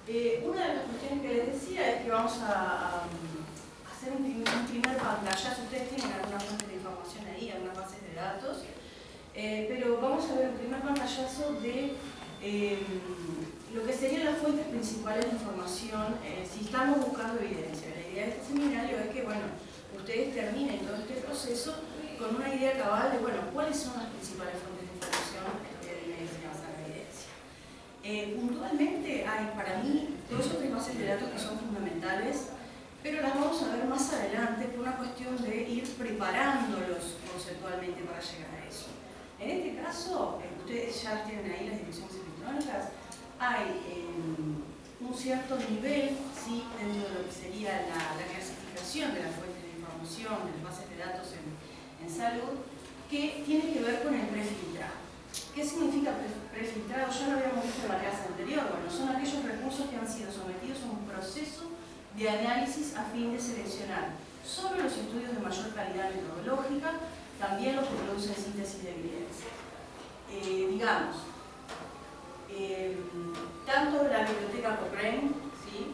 Una de las cuestiones que les decía es que vamos a hacer un primer pantallazo. Ustedes tienen algunas fuentes de información ahí, algunas bases de datos, pero vamos a ver un primer pantallazo de lo que serían las fuentes principales de información si estamos buscando evidencia. La idea de este seminario es que, bueno, ustedes terminen todo este proceso con una idea cabal de, bueno, cuáles son las principales fuentes de información de medicina basada en evidencia. Puntualmente hay para mí dos o tres bases de datos que son fundamentales, pero las vamos a ver más adelante por una cuestión de ir preparándolos conceptualmente para llegar a eso. En este caso, ustedes ya tienen ahí las direcciones electrónicas, hay un cierto nivel, ¿sí?, dentro de lo que sería la clasificación de las fuentes de información, de las bases de datos en salud, que tiene que ver con el prefiltrado. ¿Qué significa prefiltrado? Ya lo habíamos visto en la clase anterior. Bueno, son aquellos recursos que han sido sometidos a un proceso de análisis a fin de seleccionar solo los estudios de mayor calidad metodológica, también los que producen síntesis de evidencia. Digamos, tanto la biblioteca Cochrane, ¿sí?,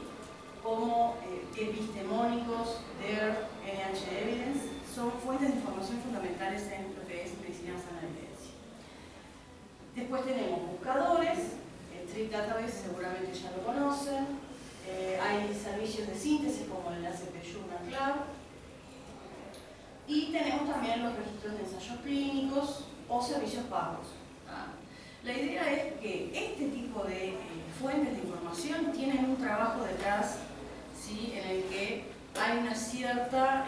como epistemónicos, DER, NH Evidence, son fuentes de información fundamentales en lo que es medicina basada en evidencia. Después tenemos buscadores, Trip Database seguramente ya lo conocen, hay servicios de síntesis como el ACP Journal Club, y tenemos también los registros de ensayos clínicos o servicios pagos. La idea es que este tipo de fuentes de información tienen un trabajo detrás, ¿sí?, en el que hay una cierta,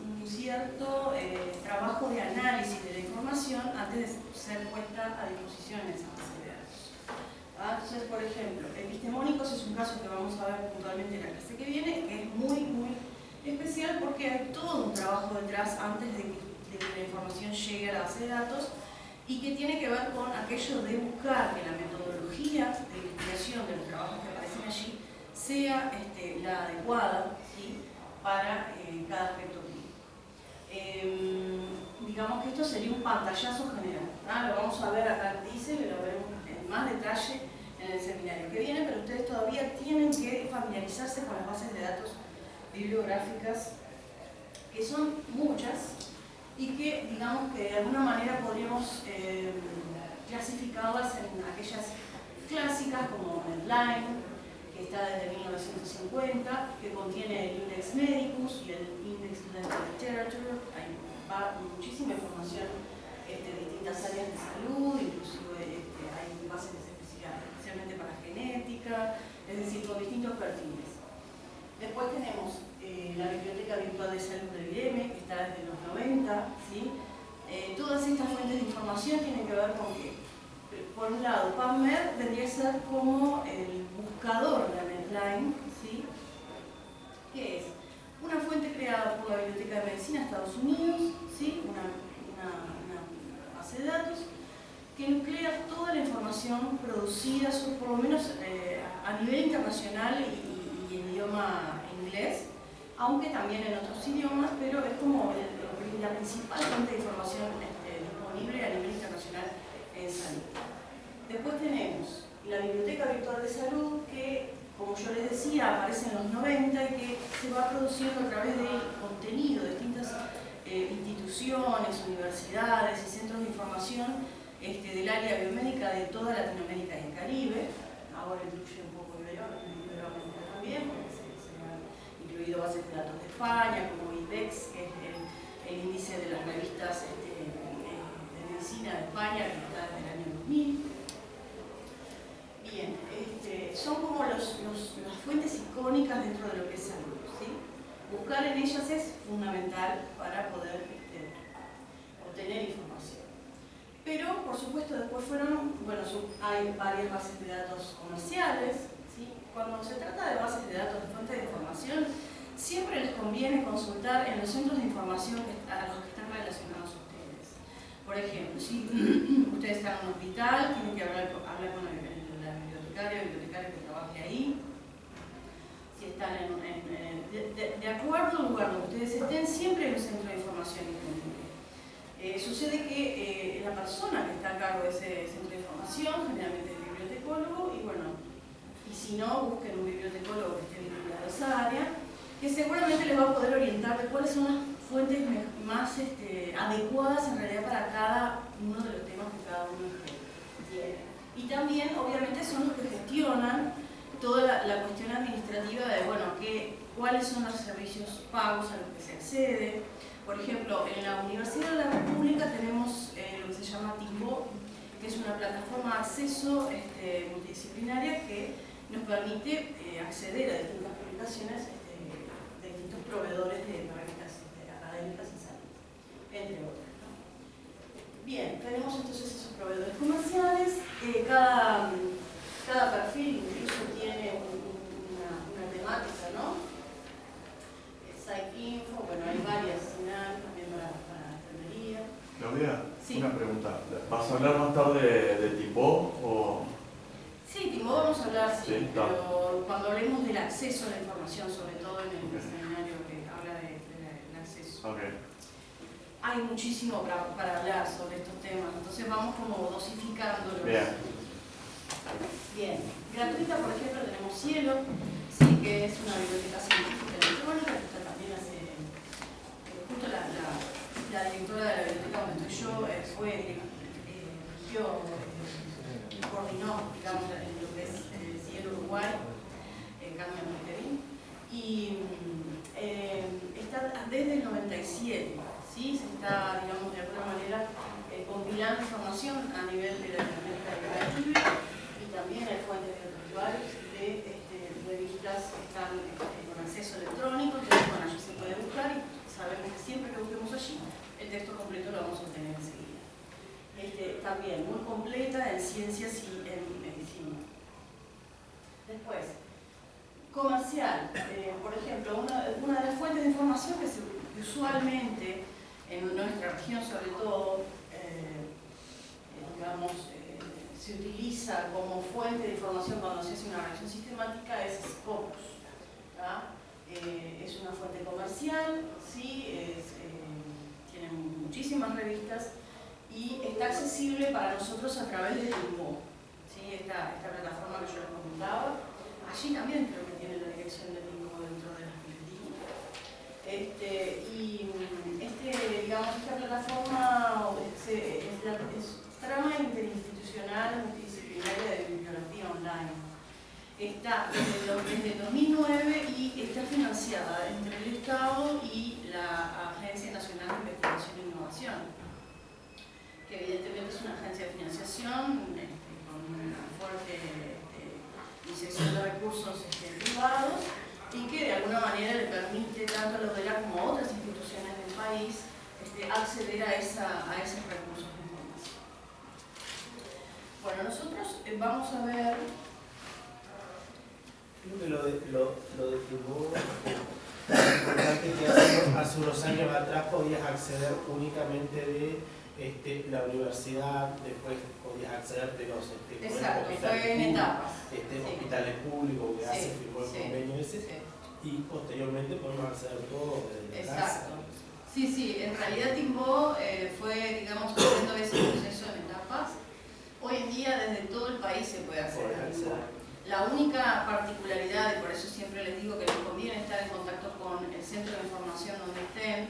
un cierto trabajo de análisis de la información antes de ser puesta a disposición en esa base de datos. Entonces, por ejemplo, epistemónicos es un caso que vamos a ver puntualmente en la clase que viene, que es muy especial porque hay todo un trabajo detrás antes de que la información llegue a la base de datos, y que tiene que ver con aquello de buscar que la metodología de investigación de los trabajos que aparecen allí sea la adecuada, ¿sí?, para cada aspecto clínico. Digamos que esto sería un pantallazo general. Lo vamos a ver acá, dice, lo veremos en más detalle en el seminario que viene, pero ustedes todavía tienen que familiarizarse con las bases de datos bibliográficas, que son muchas, y que, digamos que de alguna manera podríamos clasificarlas en aquellas clásicas como Medline, que está desde 1950, que contiene el Index Medicus y el Index Clinical Literature. Hay muchísima información de distintas áreas de salud, inclusive hay bases especialmente para genética, es decir, con distintos perfiles. Después tenemos la Biblioteca Virtual de Salud del IBM, que está desde los 90, ¿sí? Todas estas fuentes de información tienen que ver con que, por un lado, PubMed vendría a ser como el buscador de la Medline, ¿sí?, que es una fuente creada por la Biblioteca de Medicina de Estados Unidos, ¿sí?, una base de datos que nuclea toda la información producida, por lo menos a nivel internacional y en idioma inglés, aunque también en otros idiomas, pero es como la principal fuente de información disponible a nivel internacional en salud. Después tenemos la Biblioteca Virtual de Salud, que, como yo les decía, aparece en los 90 y que se va produciendo a través del contenido de distintas instituciones, universidades y centros de información del área biomédica de toda Latinoamérica y el Caribe. Ahora incluye un poco Iberoamérica también, porque se han incluido bases de datos de España, como IBEX, que es el índice de las revistas de medicina de España, que está desde el año 2000. Bien, son como las fuentes icónicas dentro de lo que es salud, ¿sí? Buscar en ellas es fundamental para poder obtener información. Pero, por supuesto, después hay varias bases de datos comerciales, ¿sí? Cuando se trata de bases de datos de fuente de información, siempre les conviene consultar en los centros de información a los que están relacionados a ustedes. Por ejemplo, si ustedes están en un hospital, tienen que hablar con la bibliotecaria que trabaje ahí. Si están de acuerdo al lugar donde ustedes estén, siempre hay un centro de información disponible. Sucede que la persona que está a cargo de ese centro de información, generalmente es el bibliotecólogo, y bueno, Si no, busquen un bibliotecólogo que esté vinculado a esa área, que seguramente les va a poder orientar de cuáles son las fuentes más adecuadas en realidad para cada uno de los temas que cada uno tiene. Y también, obviamente, son los que gestionan toda la cuestión administrativa de, bueno, cuáles son los servicios pagos a los que se accede. Por ejemplo, en la Universidad de la República tenemos lo que se llama TIMBO, que es una plataforma de acceso multidisciplinaria que nos permite acceder a distintas publicaciones de distintos proveedores de revistas académicas y salidas, entre otros, ¿no? Bien, tenemos entonces esos proveedores comerciales. Cada perfil incluso tiene una temática, ¿no? Site Info, bueno, hay varias, también para enfermería. Claudia, sí. Una pregunta. ¿Vas a hablar más tarde de Timbo o...? Sí, Timbo vamos a hablar, sí, sí, pero cuando hablemos del acceso a la información, sobre todo en el seminario que habla del acceso. Okay. Hay muchísimo para hablar sobre estos temas, entonces vamos como dosificándolos. Bien. Bien. Gratuita, por ejemplo, tenemos Cielo, sí, que es una biblioteca científica electrónica, que está también hace... justo la directora de la biblioteca donde estoy yo coordinó, digamos, lo que es Cielo Uruguay, Carmen Monterín, y está desde el 97, ¿sí? Se está, digamos, de alguna manera compilando información a nivel de la Biblioteca Libre, y también hay fuentes audiovisuales de revistas que están con acceso electrónico, entonces bueno, allí se puede buscar y sabemos que siempre que busquemos allí, el texto completo lo vamos a obtener enseguida. También muy completa en ciencias y en medicina. Después, comercial. Por ejemplo, una de las fuentes de información que usualmente en nuestra región, sobre todo, digamos, se utiliza como fuente de información cuando se hace una revisión sistemática es Scopus. Es una fuente comercial, ¿sí? Tiene muchísimas revistas y está accesible para nosotros a través de Timbo, ¿sí? Esta plataforma que yo les comentaba. Allí también creo que tiene la dirección de Timbo dentro de las bibliotecas. Digamos, esta plataforma es trama interinstitucional multidisciplinaria de bibliografía online. Está desde el 2009 y está financiada entre el Estado y la Agencia Nacional de Investigación e Innovación, que evidentemente es una agencia de financiación con una fuerte inyección de recursos privados y que de alguna manera le permite tanto a la UDELAR como a otras instituciones del país acceder a esos recursos de información. Bueno, nosotros vamos a ver... Creo que lo de Timbo, importante que hace unos años atrás podías acceder únicamente de la universidad, después podías acceder de los exacto, fue en etapas. Hospitales públicos que se firmó el convenio ese, sí. Y posteriormente podemos acceder todo desde la casa. Exacto. Sí, en realidad Timbo fue, digamos, haciendo ese proceso en etapas. Hoy en día desde todo el país se puede acceder a Timbo. La única particularidad, y por eso siempre les digo que les conviene estar en contacto con el centro de información donde estén,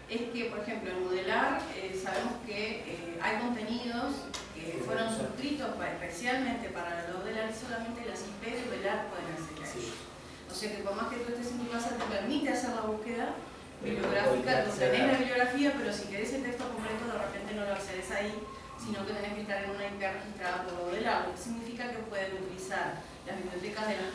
es que, por ejemplo, en Modelar sabemos que hay contenidos que fueron suscritos especialmente para la Modelar y solamente las IP de Modelar pueden acceder a ellos. O sea que por más que tú estés en tu casa te permite hacer la búsqueda bibliográfica, tú tenés la bibliografía, pero si querés el texto completo de repente no lo accedes ahí, sino que tenés que estar en una IP registrada por Modelar, lo que significa que pueden utilizar las bibliotecas de las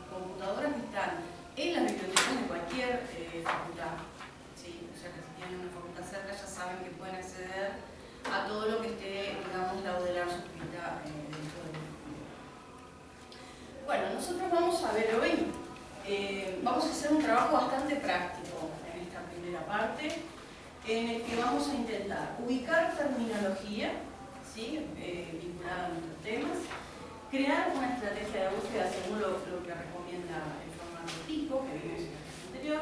computadoras que están en las bibliotecas de cualquier facultad. ¿Sí? O sea que si tienen una facultad cerca ya saben que pueden acceder a todo lo que esté, digamos, la Modelar suscrita dentro del mundo. Bueno, nosotros vamos a ver hoy, vamos a hacer un trabajo bastante práctico en esta primera parte, en el que vamos a intentar ubicar terminología, ¿sí? Vinculada a nuestros temas, crear una estrategia de búsqueda según lo que recomienda el formato tipo que vimos en la clase anterior,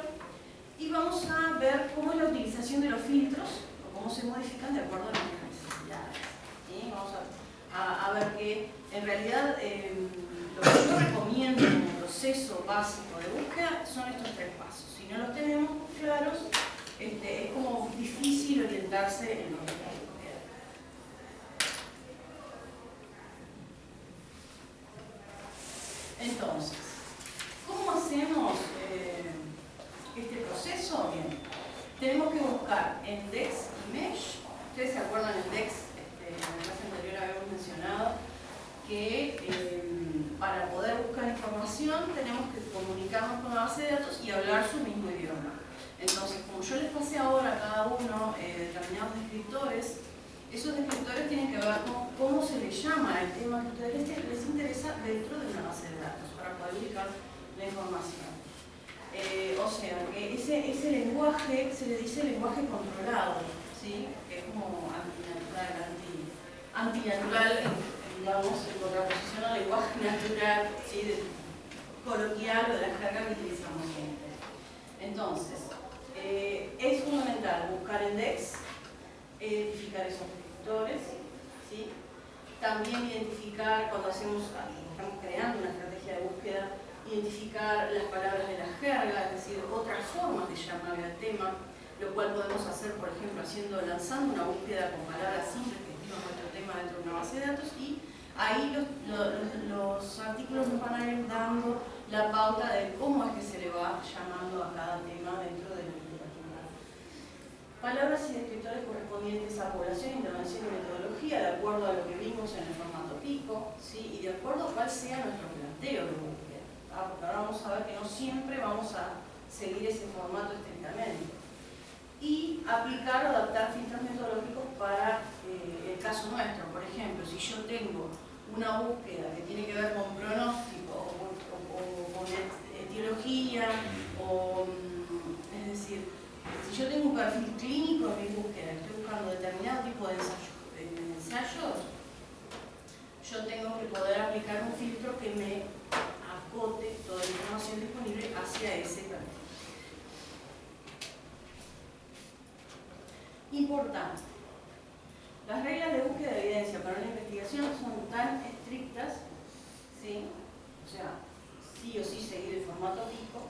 y vamos a ver cómo es la utilización de los filtros o cómo se modifican de acuerdo a nuestras necesidades. ¿Sí? Vamos a ver que en realidad lo que yo recomiendo en el proceso básico de búsqueda son estos 3 pasos. Si no los tenemos claros, es como difícil orientarse en los de búsqueda. Entonces, ¿cómo hacemos este proceso? Bien, tenemos que buscar en DEX y MESH. Ustedes se acuerdan en DEX, en la clase anterior habíamos mencionado que para poder buscar información tenemos que comunicarnos con la base de datos y hablar su mismo idioma. Entonces, como yo les pasé ahora a cada uno determinados descriptores, esos descriptores tienen que ver con cómo se les llama el tema que a ustedes les interesa dentro de una base de datos para poder ubicar la información. O sea, que ese lenguaje se le dice lenguaje controlado, ¿sí? Que es como antinatural, digamos, en contraposición al lenguaje natural, ¿sí? Coloquial o de la jerga que utilizamos siempre. Entonces, es fundamental buscar en DEX, identificar esos descriptores, ¿sí? También identificar, cuando estamos creando una estrategia de búsqueda, identificar las palabras de la jerga, es decir, otras formas de llamarle al tema, lo cual podemos hacer, por ejemplo, lanzando una búsqueda con palabras simples que escriban nuestro tema dentro de una base de datos, y ahí los artículos nos van a ir dando la pauta de cómo es que se le va llamando a cada tema dentro de la literatura. Palabras y descriptores correspondientes a población, intervención y metodología, de acuerdo a lo que vimos en el formato PICO, ¿sí? Y de acuerdo a cuál sea nuestro planteo de búsqueda. Porque ahora vamos a ver que no siempre vamos a seguir ese formato estrictamente. Y aplicar o adaptar filtros metodológicos para el caso nuestro. Por ejemplo, si yo tengo una búsqueda que tiene que ver con pronóstico o con etiología, es decir, si yo tengo un perfil clínico en mi búsqueda, estoy buscando determinado tipo de ensayos, yo tengo que poder aplicar un filtro que me acote toda la información disponible hacia ese perfil. Importante. Las reglas de búsqueda de evidencia para una investigación son tan estrictas, ¿sí? O sea, sí o sí seguir el formato PICO,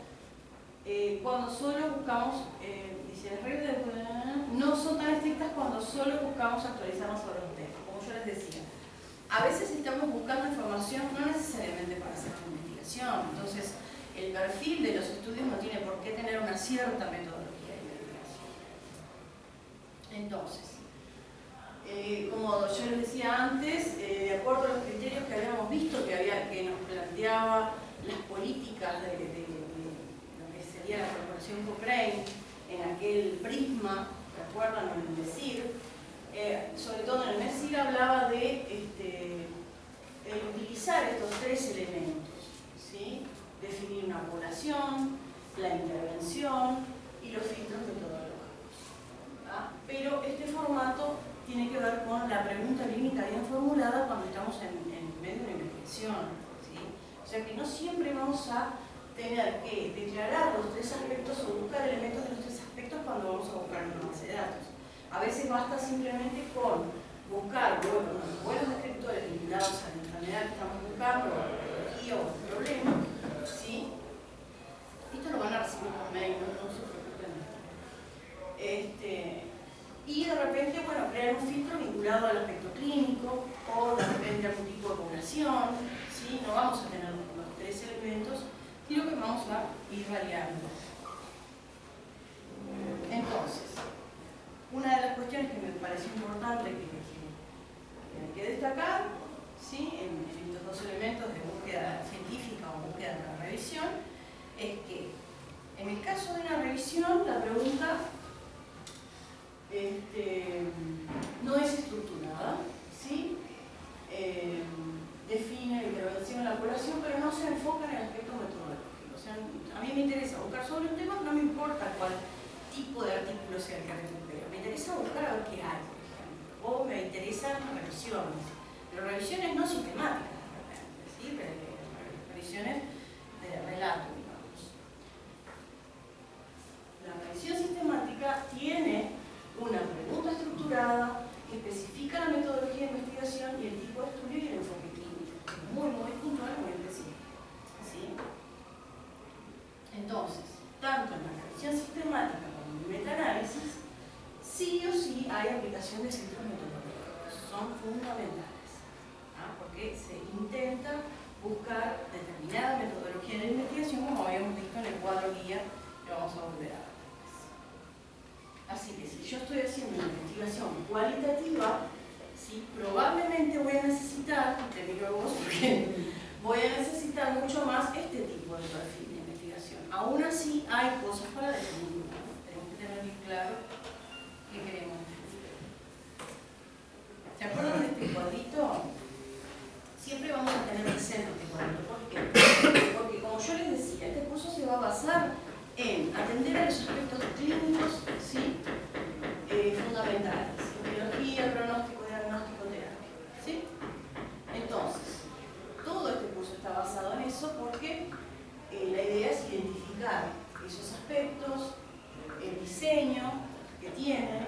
cuando solo buscamos, dice, las reglas de búsqueda no son tan estrictas cuando solo buscamos actualizarnos sobre un tema, como yo les decía. A veces estamos buscando información no necesariamente para hacer una investigación, entonces el perfil de los estudios no tiene por qué tener una cierta metodología de investigación. Entonces, como yo les decía antes, de acuerdo a los criterios que habíamos visto, que nos planteaba las políticas de lo que sería la corporación Cochrane en aquel prisma, ¿recuerdan? En el MESIR, sobre todo en el MESIR hablaba de utilizar estos 3 elementos, ¿sí? Definir una población, la intervención y los filtros metodológicos, ¿verdad? Pero este formato tiene que ver con la pregunta clínica bien formulada cuando estamos en medio de una investigación, ¿sí? O sea que no siempre vamos a tener que declarar los 3 aspectos o buscar elementos de los 3 aspectos cuando vamos a buscar una base de datos. A veces basta simplemente con buscar buenos descriptores vinculados a la enfermedad que estamos buscando, o a la patología o al problema, ¿sí? Esto lo van a recibir por mail, no se preocupen. Y de repente, bueno, crear un filtro vinculado al aspecto clínico o de repente a algún tipo de población, ¿sí? No vamos a tener los 3 elementos, sino que vamos a ir variando. Entonces, una de las cuestiones que me pareció importante que hay que destacar, ¿sí? en estos 2 elementos de búsqueda científica o búsqueda de la revisión, es que en el caso de una revisión, la pregunta no es estructurada, ¿sí? Define la intervención en la población, pero no se enfoca en el aspecto metodológico. O sea, a mí me interesa buscar sobre un tema, no me importa cuál tipo de artículo sea el que recupero. Me interesa buscar a ver qué hay, por ejemplo. O me interesan revisiones. Pero revisiones no sistemáticas, ¿sí? Revisiones de relato, digamos. La revisión sistemática tiene una pregunta estructurada que especifica la metodología de investigación y el tipo de estudio y el enfoque clínico. Es muy puntual, muy específico. específico. ¿Sí? Entonces, tanto en la revisión sistemática como en el metaanálisis, sí o sí hay aplicación de filtros metodológicos. Son fundamentales, ¿ah? Porque se intenta buscar determinada metodología de investigación, como habíamos visto en el cuadro guía, que vamos a volver a ver. Así que si yo estoy haciendo una investigación cualitativa, ¿sí? Probablemente voy a necesitar, te miro a vos porque voy a necesitar mucho más este tipo de perfil de investigación. Aún así hay cosas para definir, ¿no? Tenemos que tener bien claro qué queremos definir. ¿Se acuerdan de este cuadrito? Siempre vamos a tener presente este cuadrito. ¿Por qué? Porque como yo les decía, este curso se va a basar en atender a los aspectos clínicos, ¿sí? Fundamentales, etiología, pronóstico, diagnóstico, terapia, ¿sí? Entonces, todo este curso está basado en eso porque la idea es identificar esos aspectos, el diseño que tienen,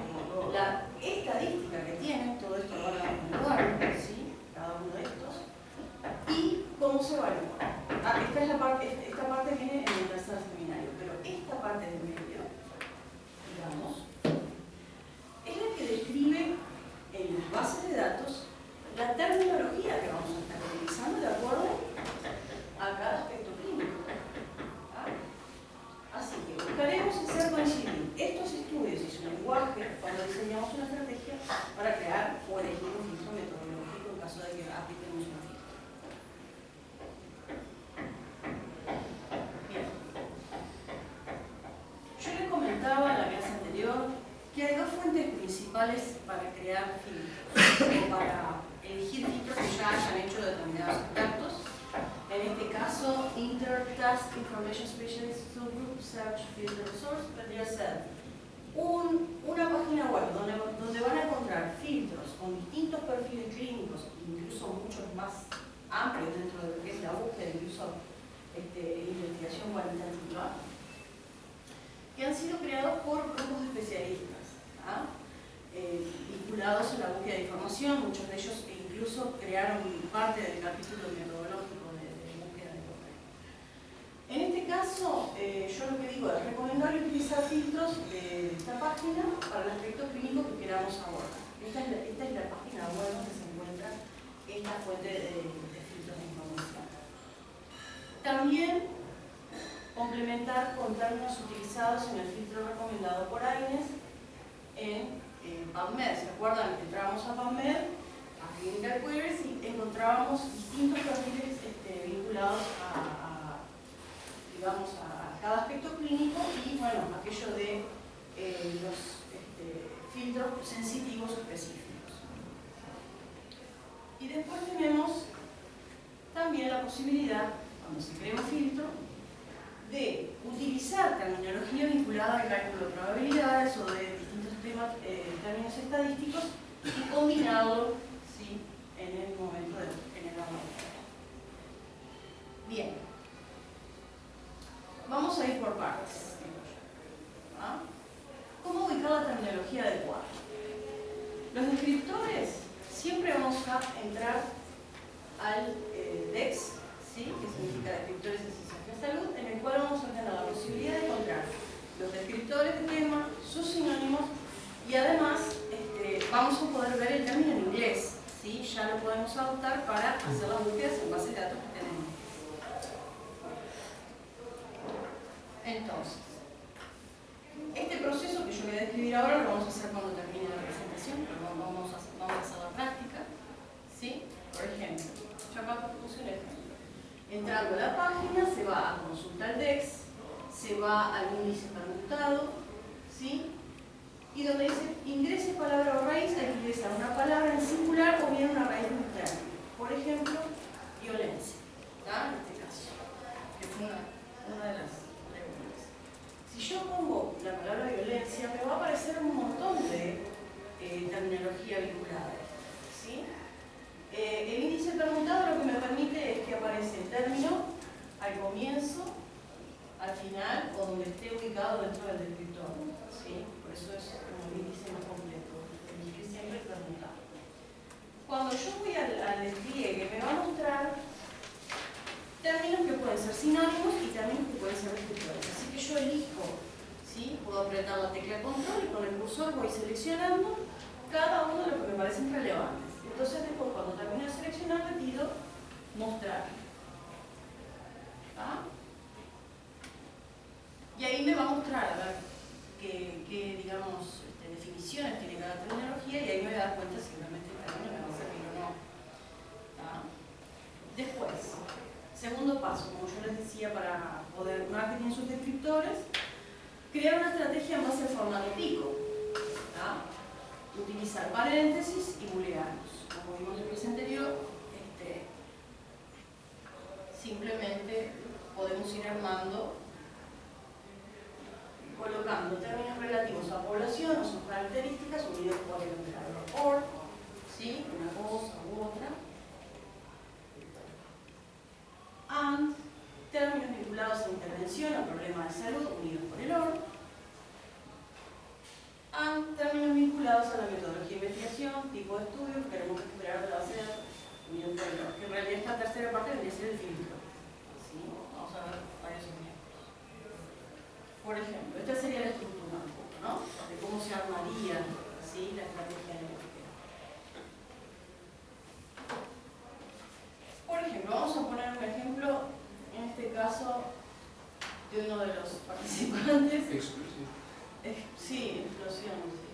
la estadística que tienen, todo esto lo van a evaluar, ¿sí? Cada uno de estos, y cómo se evalúa. Esta parte viene en el tercer seminario, pero esta parte del medio, digamos, es la que describe en las bases de datos la terminología que vamos a estar utilizando de acuerdo a cada aspecto clínico. ¿Ah? Así que buscaremos hacer coincidir estos estudios y su lenguaje cuando diseñamos una estrategia para crear o elegir un filtro metodológico en caso de que apliquemos un filtro. Bien. Yo les comentaba en la clase anterior que hay dos fuentes principales para crear filtros, o para elegir filtros que ya hayan hecho determinados contactos. En este caso, Inter-Task Information Specialist Subgroup Search Filter Source vendría a ser una página web donde van a encontrar filtros con distintos perfiles clínicos, incluso muchos más amplios dentro de lo que es la búsqueda, incluso investigación cualitativa, que han sido creados por grupos de especialistas, ¿ah? Vinculados a la búsqueda de información. Muchos de ellos incluso crearon parte del capítulo metodológico de búsqueda de información. En este caso, yo lo que digo es recomendable utilizar filtros de esta página para el aspecto clínico que queramos abordar. Esta es la página web donde se encuentra esta fuente de filtros de información. También complementar con términos utilizados en el filtro recomendado por AINES en PubMed. ¿Se acuerdan? Entrábamos a PubMed, a Clinical Queries, y encontrábamos distintos perfiles vinculados digamos, a cada aspecto clínico y, bueno, aquello de los filtros sensitivos específicos. Y después tenemos también la posibilidad, cuando se crea un filtro, de utilizar terminología vinculada al cálculo de probabilidades o de distintos términos estadísticos y combinarlo, ¿sí? En el momento de generar la búsqueda. Bien, vamos a ir por partes. ¿Ah? ¿Cómo ubicar la terminología adecuada? Los descriptores siempre vamos a entrar al DEX, ¿sí? Que significa descriptores de ciencias de la salud, en el cual vamos a tener la posibilidad de encontrar los descriptores de tema, sus sinónimos, y además vamos a poder ver el término en inglés, ¿sí? Ya lo podemos adoptar para hacer las búsquedas en base de datos que tenemos. Entonces, este proceso que yo voy a describir ahora lo vamos a hacer cuando termine la presentación, pero vamos a hacer la práctica, ¿sí? Por ejemplo, yo acá puse un ejemplo. Entrando a la página, se va a consultar el DEX, se va al índice permutado, ¿sí? Y donde dice ingrese palabra o raíz, hay que ingresar una palabra en singular o bien una raíz de un término. Por ejemplo, violencia, ¿tá? En este caso, que fue una de las preguntas. Si yo pongo la palabra violencia, me va a aparecer un montón de terminología vinculada, ¿sí? El índice permutado lo que me permite es que aparece el término al comienzo, al final o donde esté ubicado dentro del descriptor, ¿sí? Por eso es como el índice más completo, el índice siempre permutado. Cuando yo voy al despliegue, me va a sinónimos y términos que pueden ser descriptores. Así que yo elijo, ¿sí? Puedo apretar la tecla control y con el cursor voy seleccionando cada uno de los que me parecen relevantes. Entonces después cuando termino de seleccionar le pido mostrar. ¿Ah? Y ahí me va a mostrar a ver qué digamos, definiciones tiene cada terminología y ahí me voy a dar cuenta si realmente el término me va a servir o no. ¿Ah? Después, segundo paso, como yo les decía, para poder, una vez que tienen sus descriptores, crear una estrategia en base al formato pico. ¿Ah? Utilizar paréntesis y booleanos. Como vimos en la clase anterior, simplemente podemos ir armando, colocando términos relativos a población o sus características unidos por el operador OR, ¿sí? Una cosa u otra. And, términos vinculados a intervención o problema de salud unidos por el OR. And, términos vinculados a la metodología de investigación, tipo de estudio que queremos recuperar de la base de datos unidos por el OR. Que en realidad esta tercera parte debería ser el filtro. ¿Sí? Vamos a ver varios ejemplos. Por ejemplo, esta sería la estructura un poco, ¿no? De cómo se armaría, ¿sí? La estrategia de búsqueda. Por ejemplo, vamos a poner un ejemplo, en este caso, de uno de los participantes. Explosivo. Sí, explosión, sí.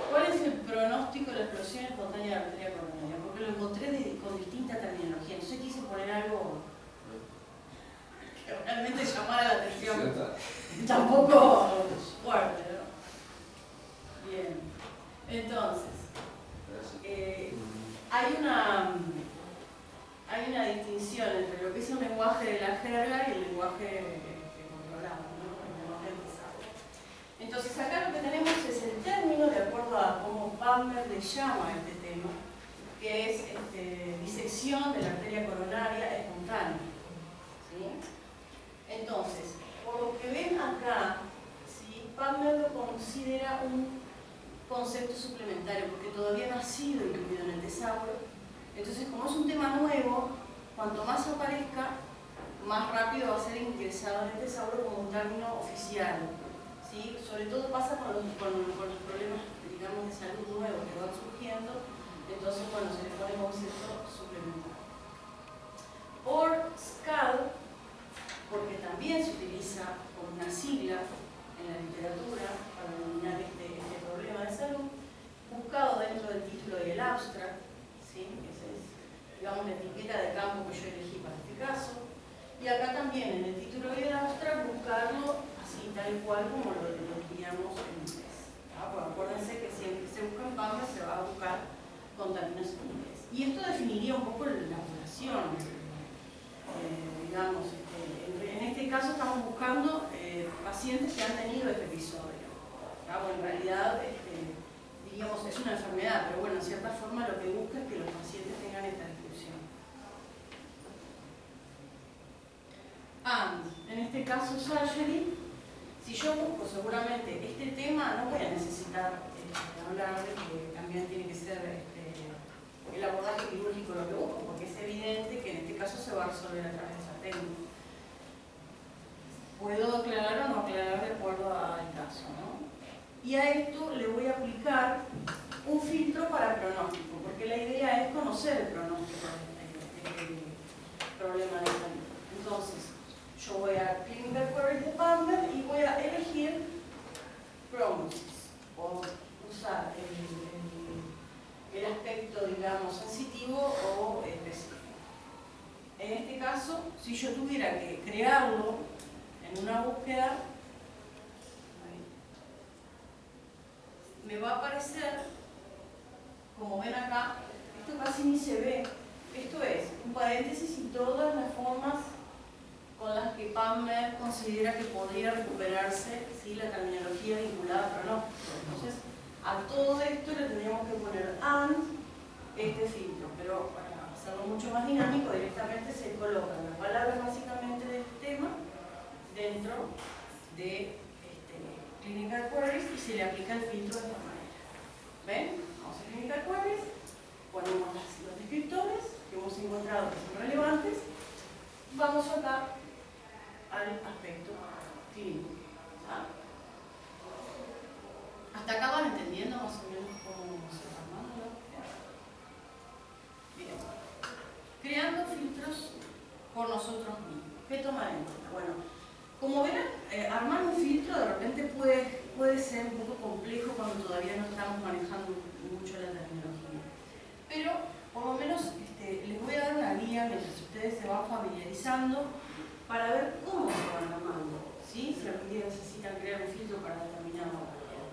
¿Cuál es el pronóstico de la explosión espontánea de la arteria coronaria? Porque lo encontré con distinta terminología, entonces quise poner algo que realmente llamara la atención. Tampoco fuerte, ¿no? Bien. Entonces, hay una distinción entre lo que es un lenguaje de la jerga y el lenguaje controlado, ¿no? El lenguaje empezado. Entonces, acá lo que tenemos es el término, de acuerdo a cómo Palmer le llama a este tema, que es disección de la arteria coronaria espontánea. ¿Sí? Entonces, por lo que ven acá, ¿sí? Palmer lo considera un concepto suplementario porque todavía no ha sido incluido en el tesauro. Entonces, como es un tema nuevo, cuanto más aparezca, más rápido va a ser ingresado en el tesauro como un término oficial. ¿Sí? Sobre todo pasa con los problemas, digamos, de salud nuevos que van surgiendo. Entonces, bueno, se le pone concepto suplementario. Or SCAD, porque también se utiliza como una sigla en la literatura para denominar este problema de salud, buscado dentro del título y el abstract, ¿sí? Esa es, digamos, la etiqueta de campo que yo elegí para este caso. Y acá también en el título y el abstract buscarlo así, tal cual como lo diríamos en inglés. ¿Ah? Bueno, acuérdense que siempre que se busca en Palmer se va a buscar con términos en inglés. Y esto definiría un poco la población, digamos. En este caso estamos buscando pacientes que han tenido este episodio. Bueno, en realidad, diríamos, es una enfermedad, pero bueno, en cierta forma lo que busca es que los pacientes tengan esta descripción. And, en este caso surgery, si yo busco seguramente este tema, no voy a necesitar hablar de que también tiene que ser el abordaje quirúrgico lo que busco, porque es evidente que en este caso se va a resolver a través de esa técnica. Puedo aclarar o no aclarar de acuerdo al caso, ¿no? Y a esto le voy a aplicar un filtro para pronóstico, porque la idea es conocer el pronóstico del problema de salud. Entonces, yo voy a Clinical Queries de Palmer y voy a elegir Prognosis, o usar el aspecto, digamos, sensitivo o específico. En este caso, si yo tuviera que crearlo en una búsqueda, me va a aparecer, como ven acá, esto casi ni se ve. Esto es un paréntesis y todas las formas con las que Palmer considera que podría recuperarse, ¿sí? La terminología vinculada a pronóstico. Entonces, a todo esto le tendríamos que poner and este filtro, pero para hacerlo mucho más dinámico, directamente se colocan las palabras básicamente del tema dentro de Clinical Queries y se le aplica el filtro de esta manera. ¿Ven? Vamos a Clinical Queries, ponemos los descriptores que hemos encontrado que son relevantes, vamos acá al aspecto clínico. ¿Tá? ¿Hasta acá van entendiendo más o menos cómo se está armando? Bien. Creando filtros por nosotros mismos. ¿Qué tomar en cuenta? Bueno, como verán, armar un filtro de repente puede ser un poco complejo cuando todavía no estamos manejando mucho la tecnología. Pero, por lo menos, les voy a dar una guía mientras ustedes se van familiarizando para ver cómo se van armando, ¿sí? Si algún día necesitan crear un filtro para determinado área.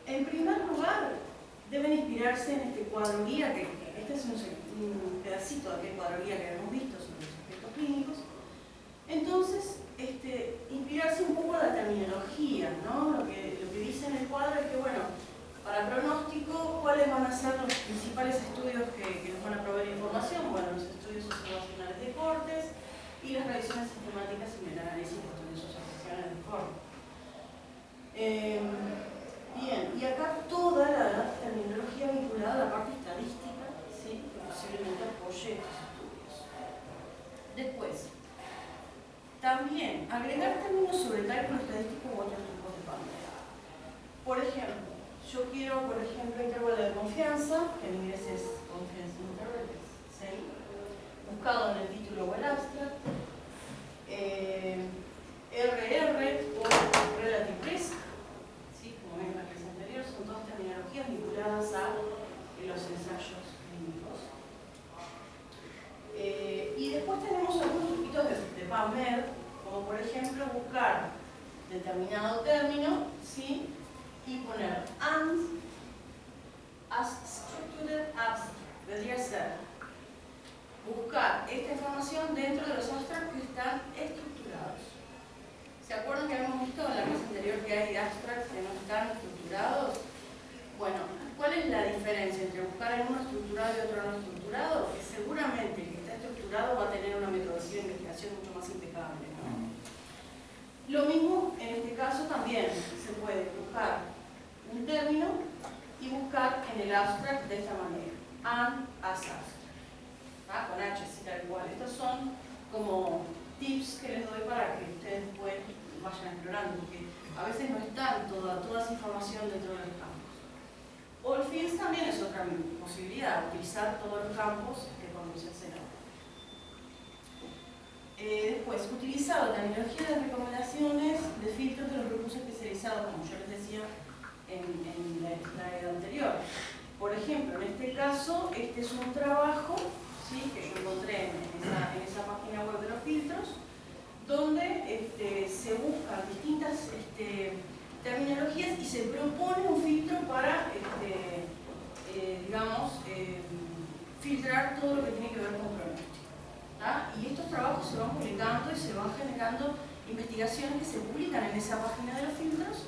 En primer lugar, deben inspirarse en este cuadro guía, que este es un pedacito de aquel cuadro guía que hemos visto sobre los aspectos clínicos. Entonces, inspirarse un poco en la terminología, ¿no? Lo que dice en el cuadro es que, bueno, para pronóstico, ¿cuáles van a ser los principales estudios que nos van a proveer información? Bueno, los estudios observacionales de cortes y las revisiones sistemáticas y meta-análisis de estudios observacionales de cortes. Bien, y acá toda la terminología vinculada a la parte estadística, ¿sí? Que posiblemente apoye estos estudios. Después, también agregar términos sobre cálculo estadístico u otros tipos de parámetros. Por ejemplo, yo quiero, intervalo de confianza, que en inglés es confidence interval, ¿sí? Buscado en el título o el abstract, RR o relative risk, ¿sí? Como en la clase anterior, son dos terminologías vinculadas a los ensayos clínicos. Y después tenemos algunos truquitos de PubMed, como por ejemplo buscar determinado término, ¿sí? Y poner and as structured abstract. Vendría a ser buscar esta información dentro de los abstracts que están estructurados. ¿Se acuerdan que habíamos visto en la clase anterior que hay abstracts que no están estructurados? Bueno, ¿cuál es la diferencia entre buscar en uno estructurado y otro no estructurado? Que seguramente el que está estructurado va a tener una metodología de investigación mucho más impecable, ¿no? Lo mismo en este caso también se puede buscar un término y buscar en el abstract de esta manera, and as abstract, ¿ah? Con H, así tal cual. Estos son como tips que les doy para que ustedes después vayan explorando, porque a veces no está toda esa información dentro de los campos. All-Fields también es otra posibilidad, utilizar todos los campos que conducen a la. Después, utilizar la terminología de recomendaciones de filtros de los grupos especializados, como yo les decía en la slide anterior. Por ejemplo, en este caso, este es un trabajo, ¿sí? Que yo encontré en esa página web de los filtros, donde se buscan distintas terminologías y se propone un filtro para, filtrar todo lo que tiene que ver con pronóstico. Y estos trabajos se van publicando y se van generando investigaciones que se publican en esa página de los filtros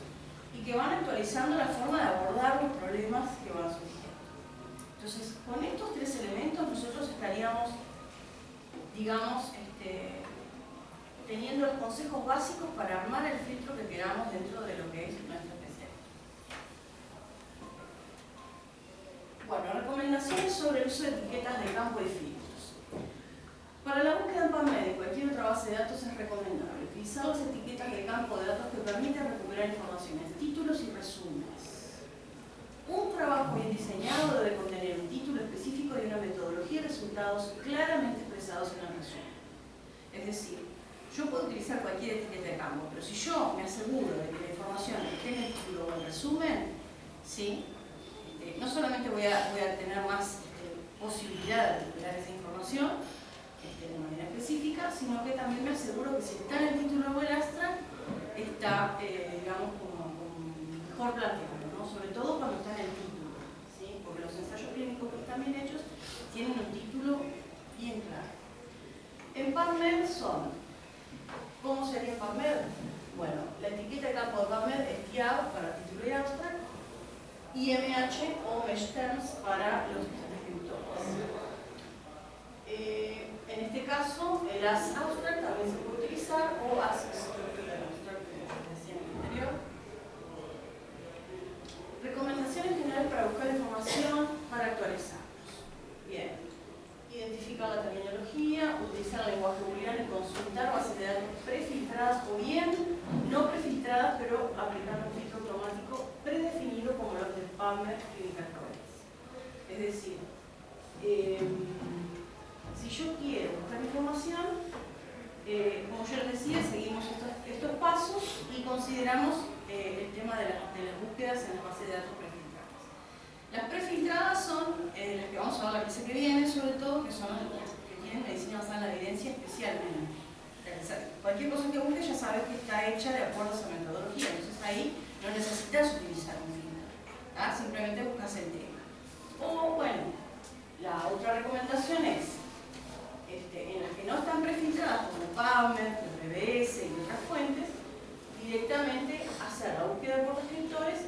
y que van actualizando la forma de abordar los problemas que van surgiendo. Entonces, con estos tres elementos nosotros estaríamos, teniendo los consejos básicos para armar el filtro que queramos dentro de lo que es nuestra especialidad. Bueno, recomendaciones sobre el uso de etiquetas de campo y filtros. Para la búsqueda en PubMed y cualquier otra base de datos es recomendable utilizar las etiquetas de campo de datos que permiten recuperar informaciones, títulos y resúmenes. Un trabajo bien diseñado debe contener un título específico y una metodología de resultados claramente expresados en el resumen. Es decir, yo puedo utilizar cualquier etiqueta de campo, pero si yo me aseguro de que la información esté en el título o en el resumen, ¿sí? No solamente voy a tener más posibilidad de recuperar esa información de manera específica, sino que también me aseguro que si está en el título o el abstract, está, como mejor planteado, ¿no? Sobre todo cuando está en el título, ¿sí? Porque los ensayos clínicos que están bien hechos tienen un título bien claro. En PubMed son, ¿cómo sería en PubMed? Bueno, la etiqueta de campo de PubMed es TIAB para título y abstract, y MH o Mesh Terms para los descriptores. En este caso, el as abstract también se puede utilizar, o as structural abstract, como decía en el anterior. Recomendaciones generales para buscar información para actualizarlos. Bien. Identificar la terminología, utilizar el lenguaje booleano y consultar bases de datos información. Como yo les decía, seguimos estos pasos y consideramos el tema de las búsquedas en las bases de datos prefiltradas. Las prefiltradas son las que vamos a ver la clase que viene, sobre todo, que son las que tienen medicina basada en la evidencia especialmente. Cualquier cosa que busques ya sabes que está hecha de acuerdo a esa metodología, entonces ahí no necesitas utilizar un filtro, simplemente buscas el tema. O bueno, la otra recomendación es en las que no están prefiltradas, como PubMed, PBS y otras fuentes, directamente hacer la búsqueda por descriptores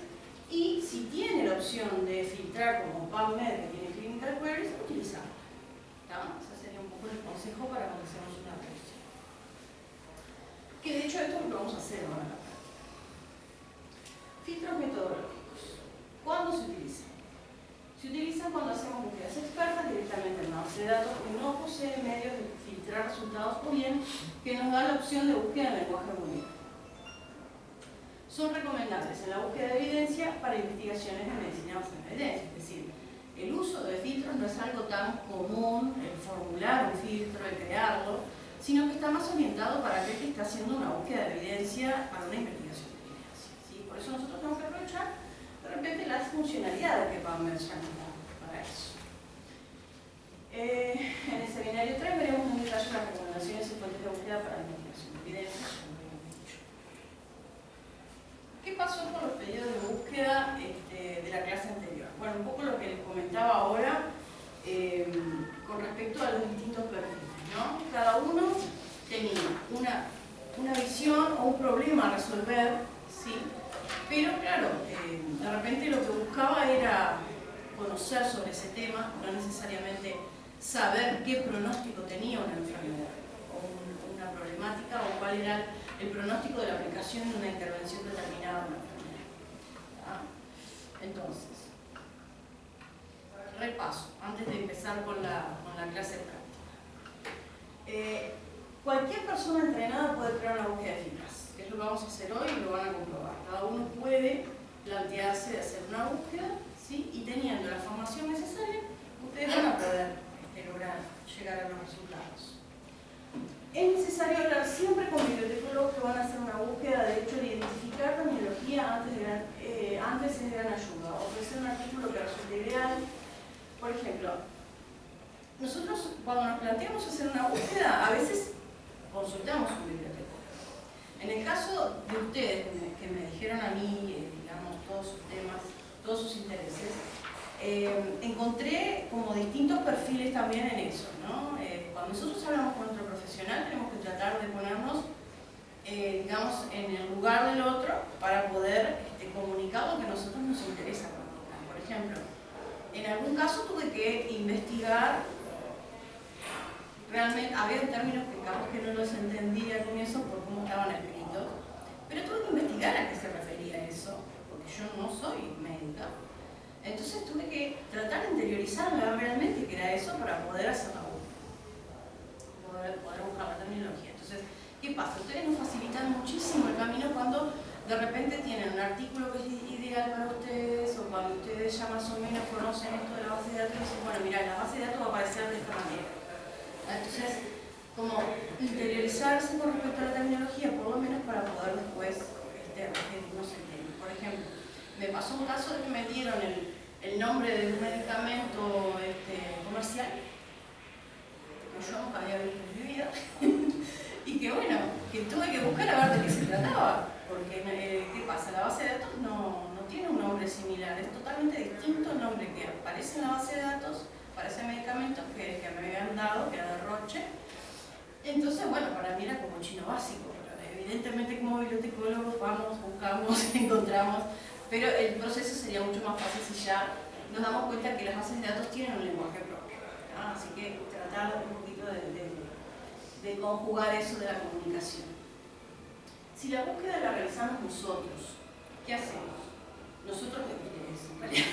y si tiene la opción de filtrar como PubMed, que tiene Clinical Queries, utilizarla. Ese sería un poco el consejo para cuando hacemos una revisión. Que de hecho esto es lo que vamos a hacer ahora en la práctica. Filtros metodológicos. ¿Cuándo se utilizan? Se utilizan cuando hacemos búsquedas expertas directamente en una base de datos que no posee medios de filtrar resultados o bien que nos da la opción de búsqueda en lenguaje booleano. Son recomendables en la búsqueda de evidencia para investigaciones de medicina basada en la evidencia, es decir, el uso de filtros no es algo tan común, el formular un filtro, el crearlo, sino que está más orientado para aquel que está haciendo una búsqueda de evidencia para una investigación de evidencia, ¿sí? Por eso nosotros tenemos que aprovechar de repente las funcionalidades que PubMed ya nos da para eso. En el seminario 3 veremos en detalle las recomendaciones y fuentes de búsqueda para la investigación de evidencia. ¿Qué pasó con los pedidos de búsqueda de la clase anterior? Bueno, un poco lo que les comentaba ahora con respecto a los distintos perfiles, ¿no? Cada uno tenía una visión o un problema a resolver, ¿sí? Pero claro, de repente lo que buscaba era conocer sobre ese tema, no necesariamente saber qué pronóstico tenía una enfermedad o una problemática o cuál era el pronóstico de la aplicación de una intervención determinada a una enfermedad. Entonces, repaso, antes de empezar con la clase práctica. Cualquier persona entrenada puede crear una búsqueda eficaz, que es lo que vamos a hacer hoy y lo van a comprobar. Cada uno puede plantearse de hacer una búsqueda, ¿sí? Y teniendo la formación necesaria, ustedes van a poder lograr llegar a los resultados. Es necesario hablar siempre con bibliotecólogos que van a hacer una búsqueda, de hecho, de identificar terminología antes es de gran ayuda. Ofrecer un artículo que resulte ideal. Por ejemplo, nosotros cuando nos planteamos hacer una búsqueda, a veces consultamos un bibliotecólogo. En el caso de ustedes, que me dijeron a mí, digamos, todos sus temas, todos sus intereses, encontré como distintos perfiles también en eso, ¿no? Cuando nosotros hablamos con otro profesional, tenemos que tratar de ponernos, digamos, en el lugar del otro para poder comunicar lo que a nosotros nos interesa comunicar. Por ejemplo, en algún caso tuve que investigar. Realmente había términos que capaz que no los entendía con eso por cómo estaban escritos, pero tuve que investigar a qué se refería eso, porque yo no soy médica. Entonces tuve que tratar de interiorizarme a ver realmente qué era eso para poder hacer la búsqueda, poder buscar la terminología. Entonces, ¿qué pasa? Ustedes nos facilitan muchísimo el camino cuando de repente tienen un artículo que es ideal para ustedes o cuando ustedes ya más o menos conocen esto de la base de datos y dicen, bueno, mira, la base de datos va a aparecer de esta manera. Entonces, como interiorizarse con respecto a la terminología, por lo menos para poder después referirnos al tema. Por ejemplo, me pasó un caso de que me dieron el nombre de un medicamento comercial que yo nunca había visto en mi vida y que bueno, que tuve que buscar a ver de qué se trataba, porque ¿qué pasa? La base de datos no tiene un nombre similar, es totalmente distinto el nombre que aparece en la base de datos para ese medicamento que me habían dado, que era de Roche. Entonces, bueno, para mí era como chino básico, pero evidentemente como bibliotecólogos vamos, buscamos, encontramos, pero el proceso sería mucho más fácil si ya nos damos cuenta que las bases de datos tienen un lenguaje propio, ¿no? Así que tratar un poquito de conjugar eso de la comunicación. Si la búsqueda la realizamos nosotros, ¿qué hacemos? Nosotros de ustedes, en realidad,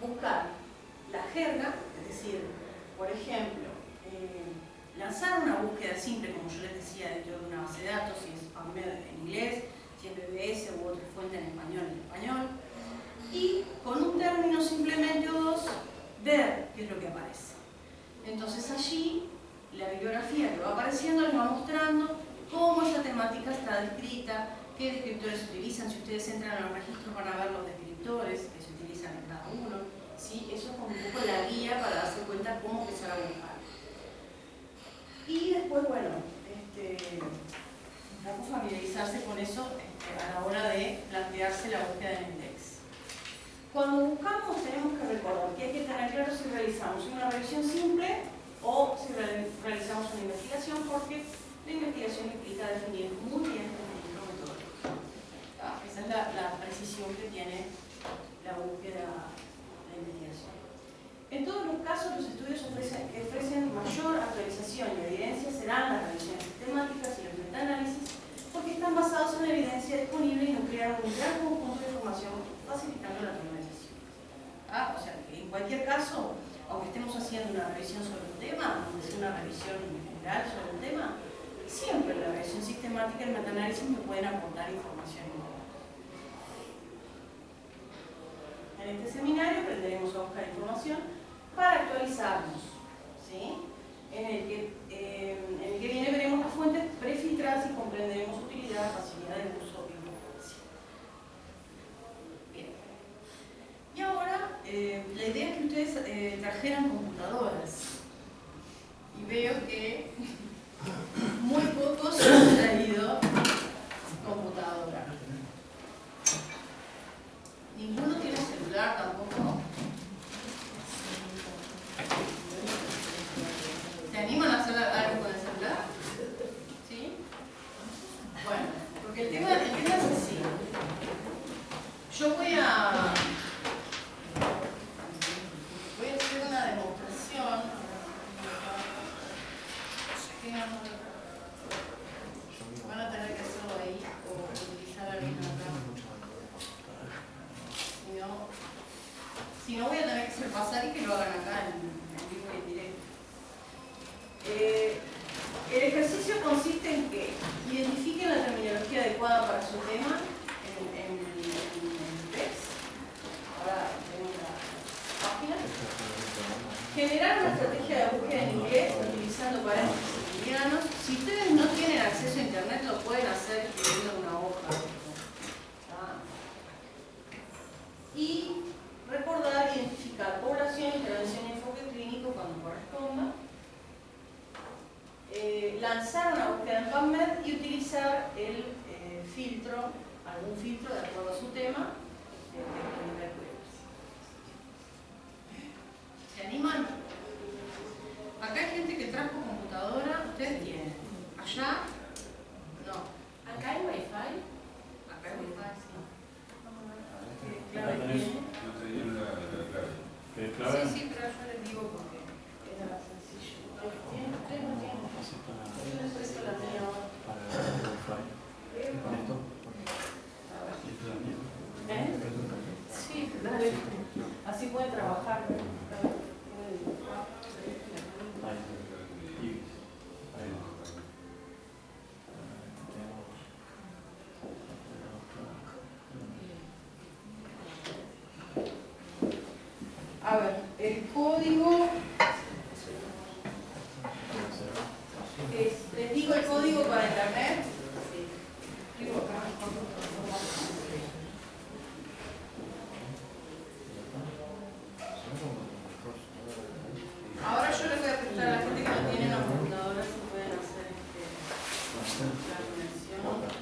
buscar la jerga, es decir, por ejemplo, lanzar una búsqueda simple, como yo les decía, dentro de una base de datos, si es PubMed en inglés, si es BBS u otra fuente en español, y con un término simplemente o dos, ver qué es lo que aparece. Entonces allí la bibliografía que va apareciendo les va mostrando cómo esa temática está descrita, qué descriptores se utilizan. Si ustedes entran a los registros van a ver los descriptores que se utilizan en cada uno. ¿Sí? Eso es como un poco la guía para darse cuenta cómo empezar a buscar. Y después, bueno, vamos a familiarizarse con eso a la hora de plantearse la búsqueda del index. Cuando buscamos tenemos que recordar que hay que tener claro si realizamos una revisión simple o si realizamos una investigación, porque la investigación implica definir muy bien el registro metodológico. Esa es la precisión que tiene la búsqueda de investigación. En todos los casos, los estudios que ofrecen mayor actualización y evidencia serán las revisiones sistemáticas y los metaanálisis, porque están basados en la evidencia disponible y nuclean un gran conjunto de información, facilitando la normalización. O sea, que en cualquier caso, aunque estemos haciendo una revisión sobre un tema, aunque sea una revisión general sobre un tema, siempre la revisión sistemática y el metaanálisis me pueden aportar información importante. En este seminario aprenderemos a buscar información para actualizarnos, ¿sí? En el que viene veremos las fuentes prefiltradas y comprenderemos utilidad, facilidad de uso y importancia. Bien. Y ahora, la idea es que ustedes trajeran computadoras. Y veo que muy pocos han traído computadora. ¿Ninguno tiene celular tampoco? ¿Se animan a hacer algo con el celular? ¿Sí? Bueno, porque el tema es así. Yo voy a hacer una demostración. Van a tener que hacerlo ahí o utilizar alguien acá. Si no, voy a tener que hacer pasar y que lo hagan acá en vivo y en directo. El ejercicio consiste en que identifiquen la terminología adecuada para su tema en el text. Ahora tenemos la página. Generar una estrategia de búsqueda en inglés utilizando paréntesis booleanos. Si ustedes no tienen acceso a internet, lo pueden hacer escribiendo una hoja. Y recordar, identificar población, intervención y enfoque clínico cuando corresponda. Lanzar una búsqueda en PubMed y utilizar el filtro, algún filtro de acuerdo a su tema. ¿Se animan? Acá hay gente que trajo computadora. ¿Ustedes tienen? ¿Allá? No. ¿Acá hay Wi-Fi? Acá hay Wi-Fi, sí. Claro, clave. sí, pero yo les digo porque era sencillo. ¿Tienen? ¿Ustedes no tienen? Yo les presto la mía ahora. Sí, dale. Así pueden trabajar. A ver, el código les digo el código para internet. Ahora yo les voy a preguntar a la gente que no tiene una computadora si pueden hacer la conexión.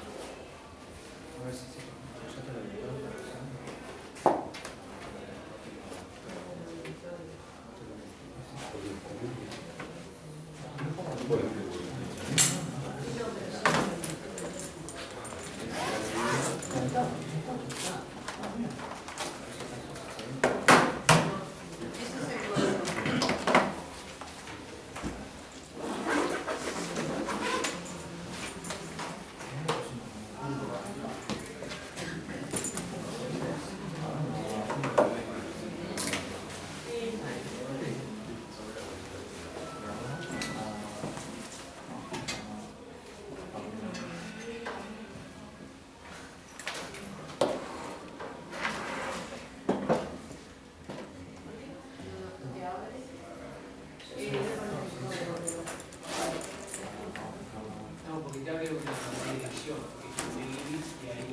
creo que la dirección, que es de Ibis y ahí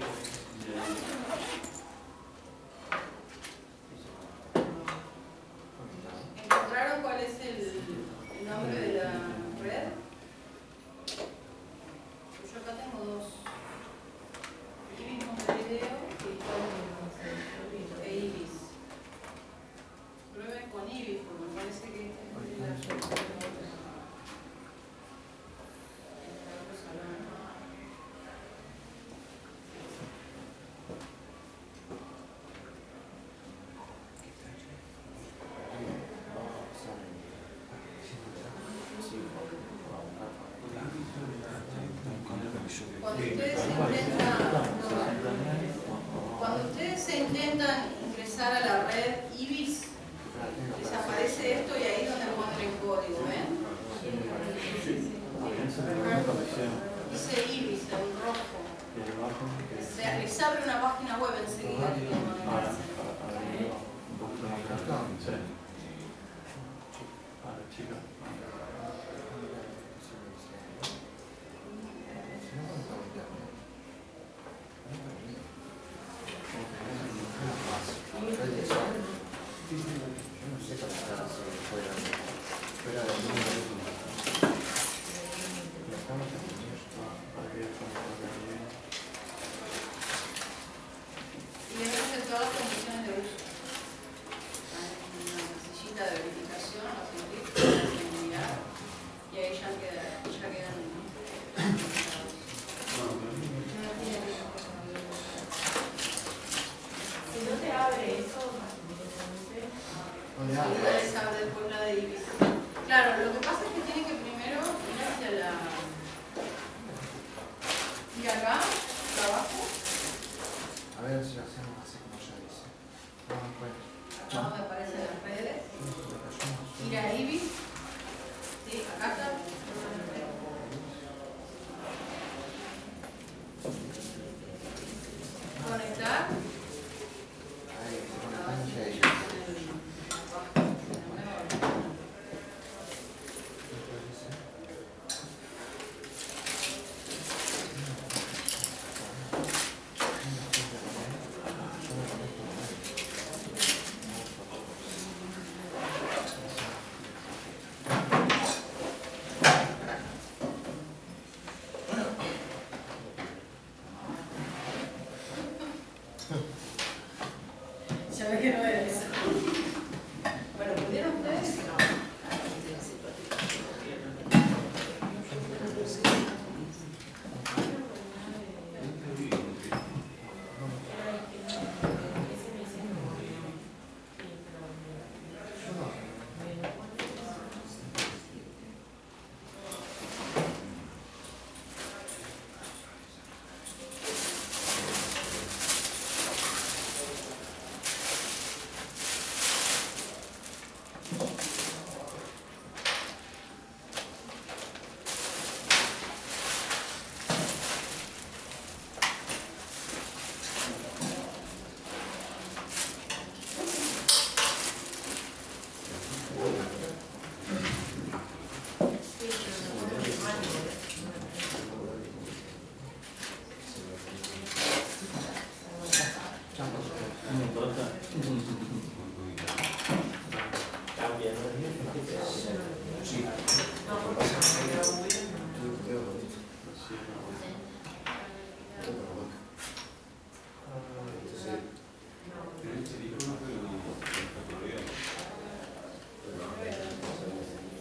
¿Encontraron cuál es el nombre de la red? Pues yo acá tengo dos. Ibis Montevideo e Ibis. Prueben con Ibis porque me parece que esta es la Cuando ustedes se intentan ingresar a la red Ibis, desaparece esto y ahí es donde ponen el código, ¿ven? Dice Ibis en rojo. O sea, les abre una página web enseguida. Y deben hacer todas las condiciones de uso. Hay una casillita de verificación, la seguridad, y ahí ya quedan. Si no te abre eso, Sí, les abre después la de Ibis. Claro, lo que pasa es que tienen que primero ir hacia la. Ir acá, abajo. A ver si lo hacemos así como ya dice. Acá donde aparecen las redes. Ir a Ibis. Sí, acá está. Conectar. Ahí, se conectan y ahí. Ya ve que no era eso. Bueno, ¿pudieron ustedes?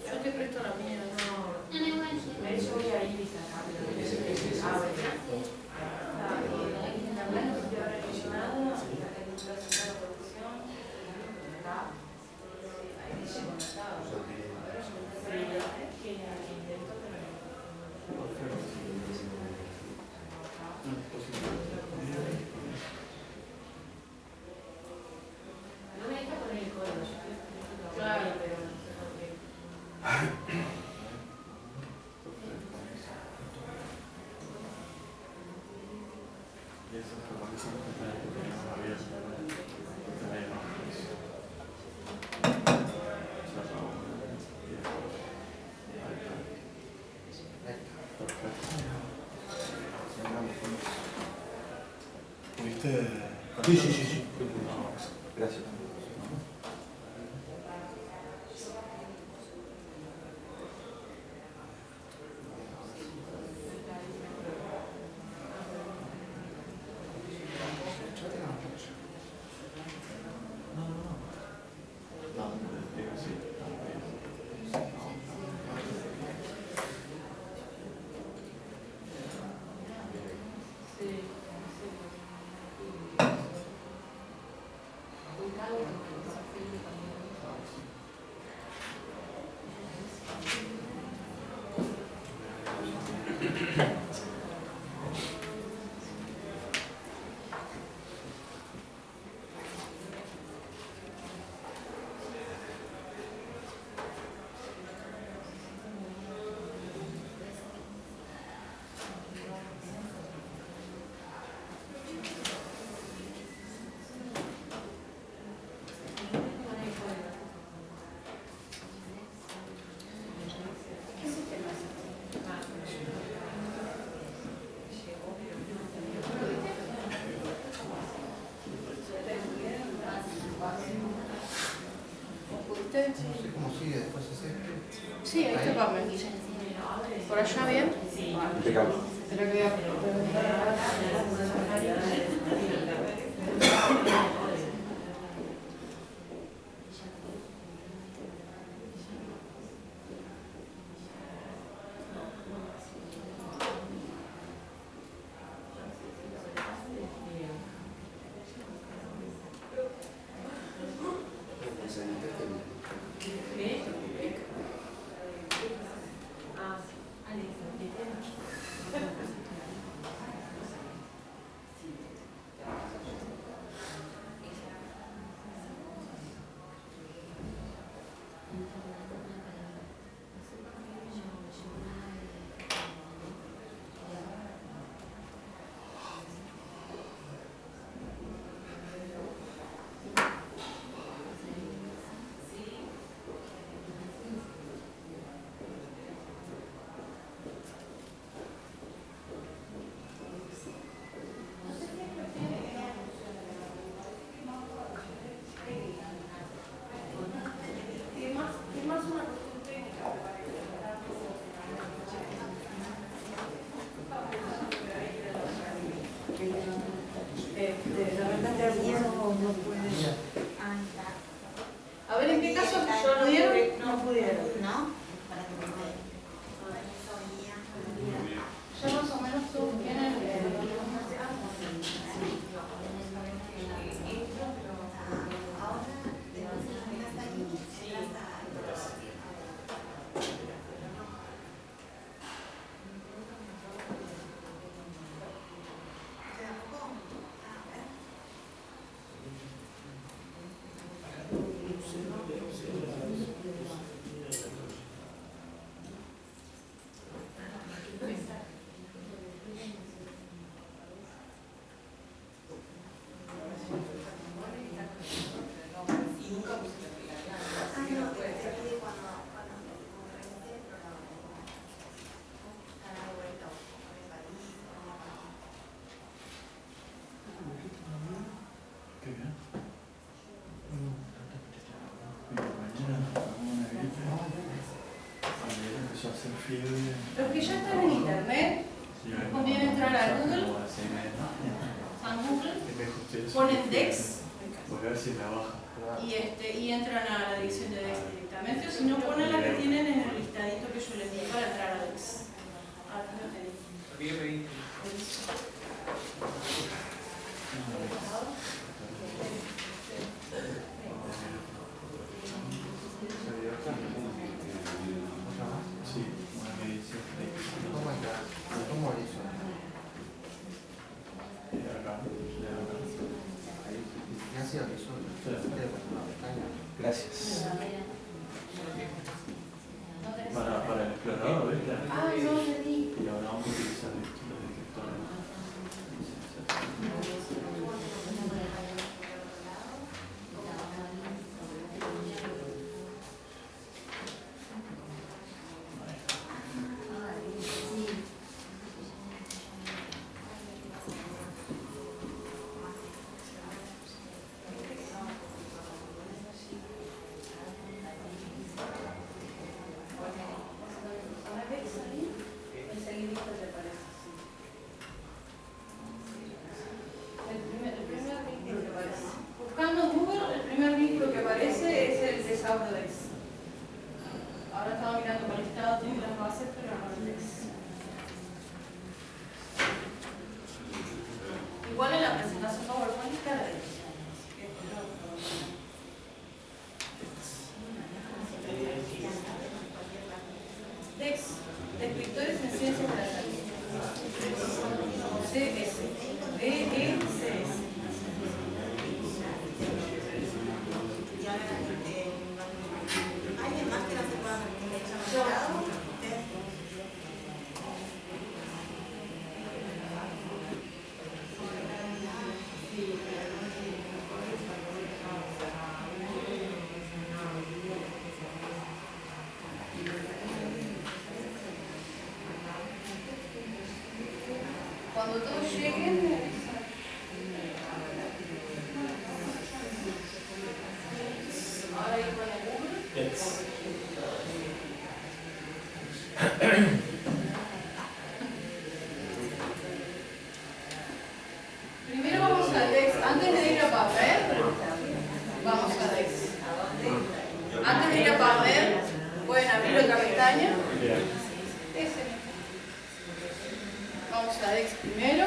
Yo te presto la mía. de hecho voy a Ibis acá, pero abre. La blanca no te habrá hecho nada, la que no te va a sacar la producción. Acá. Ahí dice conectado. Pero la verdad es que intento, pero no me deja poner el código, yo estoy todavía, pero no sé por qué. Y eso es lo que son los que tenemos abiertos. Porque ahí no. Cerramos. Y después. Ahí está. Perfecto. ¿Pudiste? Sí, sí, sí, sí. Gracias. No sé cómo sigue después ese. Sí, ahí está Pamela. ¿Por allá bien? Impecable. Espera que voy a... A ver, ¿en qué caso pudieron? No pudieron. Ya más o menos todos tienen Qué bien. Mañana hagamos una gripe. Ayer empezó a hacer fiebre. los que ya están en internet. Sí, Conviene entrar a Google. como a las 6:30. A Google, Y me dijo, "Ustedes ponen son Dex fiebre". Voy a ver si me baja. y entran a la dirección de Dex directamente, o si no ponen la que tienen en el listadito que yo les di para entrar a Dex. Aquí lo tenés. Sí, una medición de ¿Cómo está? ¿Cómo hizo? acá. ¿Qué hacía que solo? Gracias. Para el explorador, ¿viste? trabajar de DEX. Ahora estaba mirando con el estado, tiene las bases, pero no el DEX. Igual en la presentación PowerPoint está la DEX. DEX, Descriptores en Ciencias de la Salud. CS. DECS. ¿Alguien más que no se pueda permitir? Cuando todos lleguen, ahora ir con el Google. Primero vamos a DEX. Antes de ir a papel, vamos a DEX. Antes de ir a papel, pueden abrir otra pestaña. Vamos a DEX primero.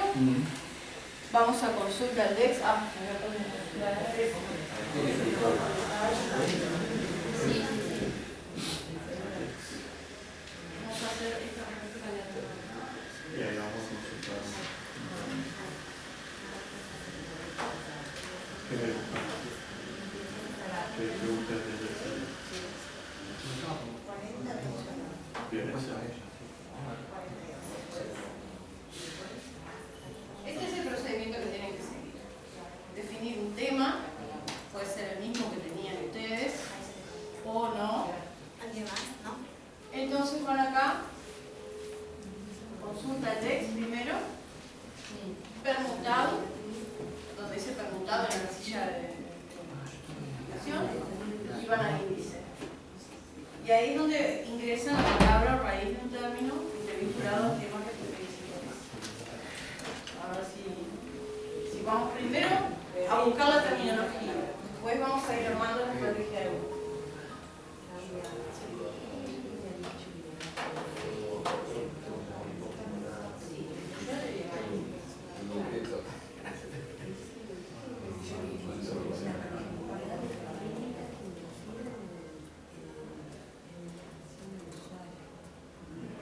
Vamos a consulta al DEX. Me voy a poner la DEX. Vamos a hacer esta práctica Y ahí vamos a consultar. ¿Qué preguntas desde el cielo? Bien, eso. Este es el procedimiento que tienen que seguir. Definir un tema, puede ser el mismo que tenían ustedes, o no. ¿Alguien más? ¿No? Entonces van acá, consulta el DEX primero, permutado, donde dice permutado en la casilla de aplicación, y van al índice. Y ahí es donde ingresan la palabra raíz de un término vinculado al tema que ustedes hicieron. A ver si vamos primero a buscar la terminología, después vamos a ir armando la estrategia de uno.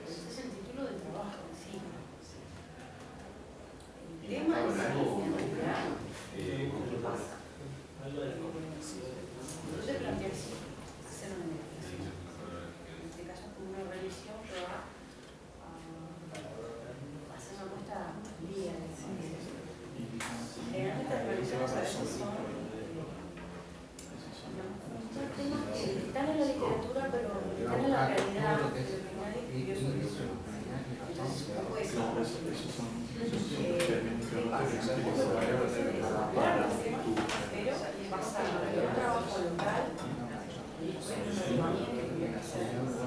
Ese es el título del trabajo, sí. El tema es entonces plantearse hacer una investigación. En este caso como una revisión que va a hacer una puesta al día de la ciencia. Generalmente las revisiones a veces son temas que están en la literatura pero están en la realidad de lo que nadie escribió sobre eso. Entonces no puede ser. No, esos son términos que uno tiene que utilizar para pero pasa a un trabajo local y después un equipamiento que tiene que hacer una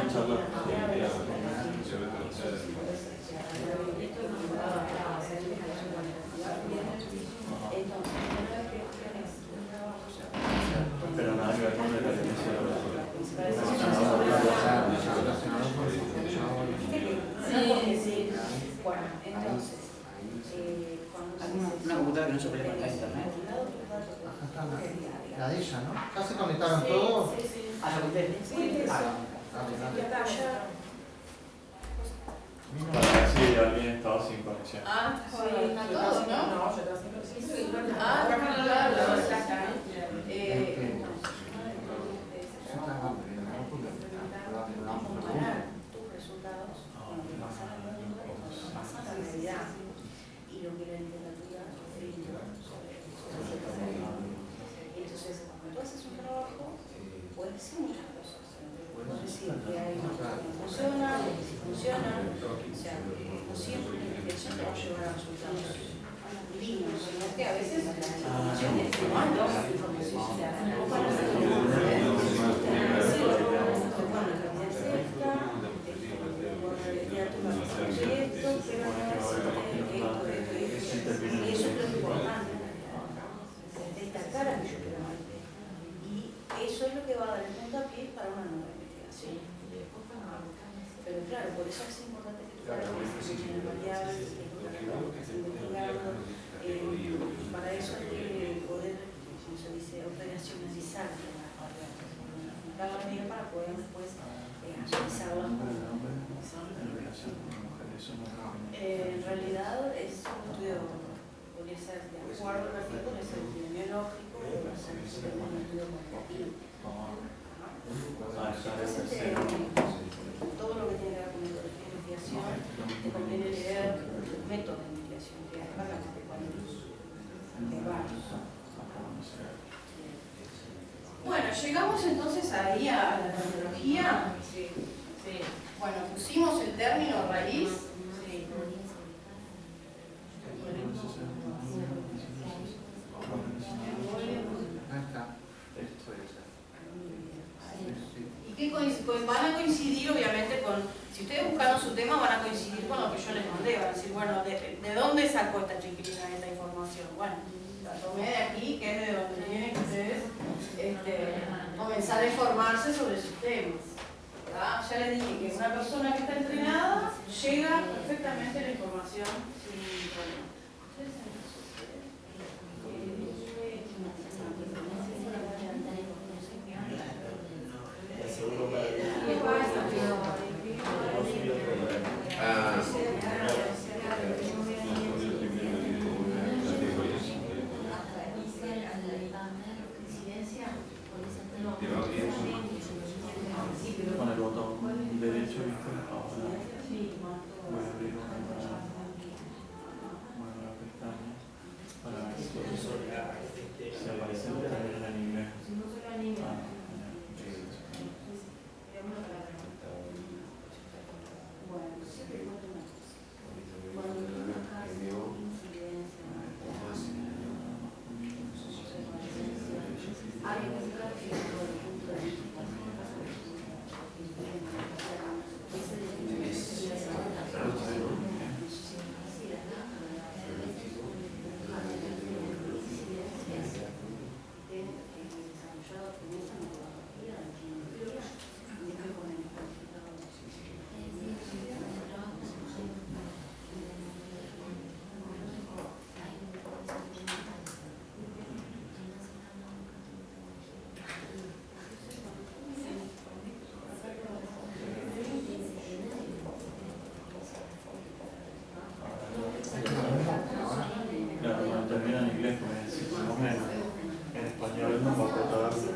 charla. Pero nada que ver con la diferencia de la Sí. Bueno, entonces, Una computadora que no se puede conectar a internet. Acá está la de ella, ¿no? ¿Ya se conectaron todos? Ah, la compré. para ver si alguien estaba sin conexión. Ah, sí, a todos, ¿no? No, yo también lo Ah, claro, comparar tus resultados con lo que pasa en el mundo, con lo que pasa en la realidad y lo que la literatura escribe sobre ciertas realidades. Entonces, cuando tú haces un trabajo, puedes decir muchas cosas. Puedes decir que hay una que no funciona, que sí funciona, o sea, no siempre la investigación te va a llevar a resultados divinos, sino que a veces la información es tomando información. Y eso es lo importante, destacar aquello que claro, por eso es importante que tú hagas las variables, que estés investigando. Para eso hay que poder, como se dice, operacionalizar las variables, aplicarlas bien para poder después analizarlas. En realidad es un estudio, podría ser de acuerdo con el epidemiológico, o sea, un estudio cualitativo. Todo lo que tiene que ver con metodología de investigación, te conviene leer el método de investigación que hay para que te puedan llevar. Bueno, llegamos entonces ahí a la terminología. Sí. Bueno, pusimos el término raíz. Y que van a coincidir obviamente con, si ustedes buscaron su tema, van a coincidir con lo que yo les mandé, van a decir, bueno, ¿de dónde sacó esta chiquilina esta información? Bueno, la tomé de aquí, que es de donde tienen que ustedes comenzar a informarse sobre sus temas. Ya les dije que una persona que está entrenada llega perfectamente a la información sin problema. Con el botón derecho, ¿viste? Ahora voy a abrir una nueva pestaña para ver si aparece el término en inglés.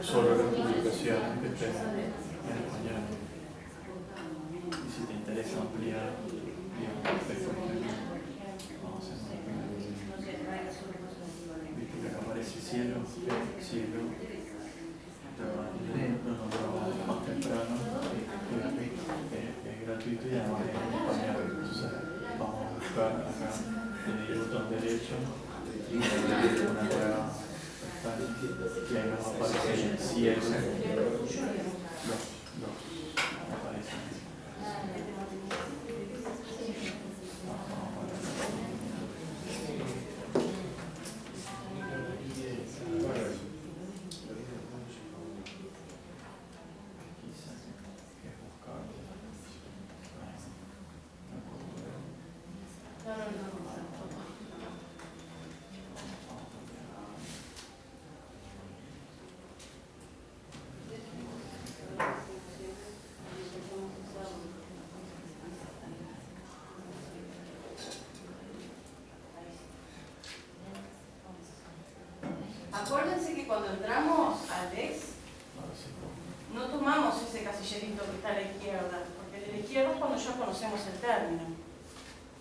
Solo las publicaciones que estén en español. Y si te interesa ampliar, vamos a hacer viste que acá aparece cielo, lo nombramos más temprano, es gratuito y además es en español. Entonces vamos a buscar acá en el botón derecho una nueva que nos aparece el cielo, aparecen. Acuérdense que cuando entramos al DEX, no tomamos ese casillerito que está a la izquierda, porque de la izquierda es cuando ya conocemos el término,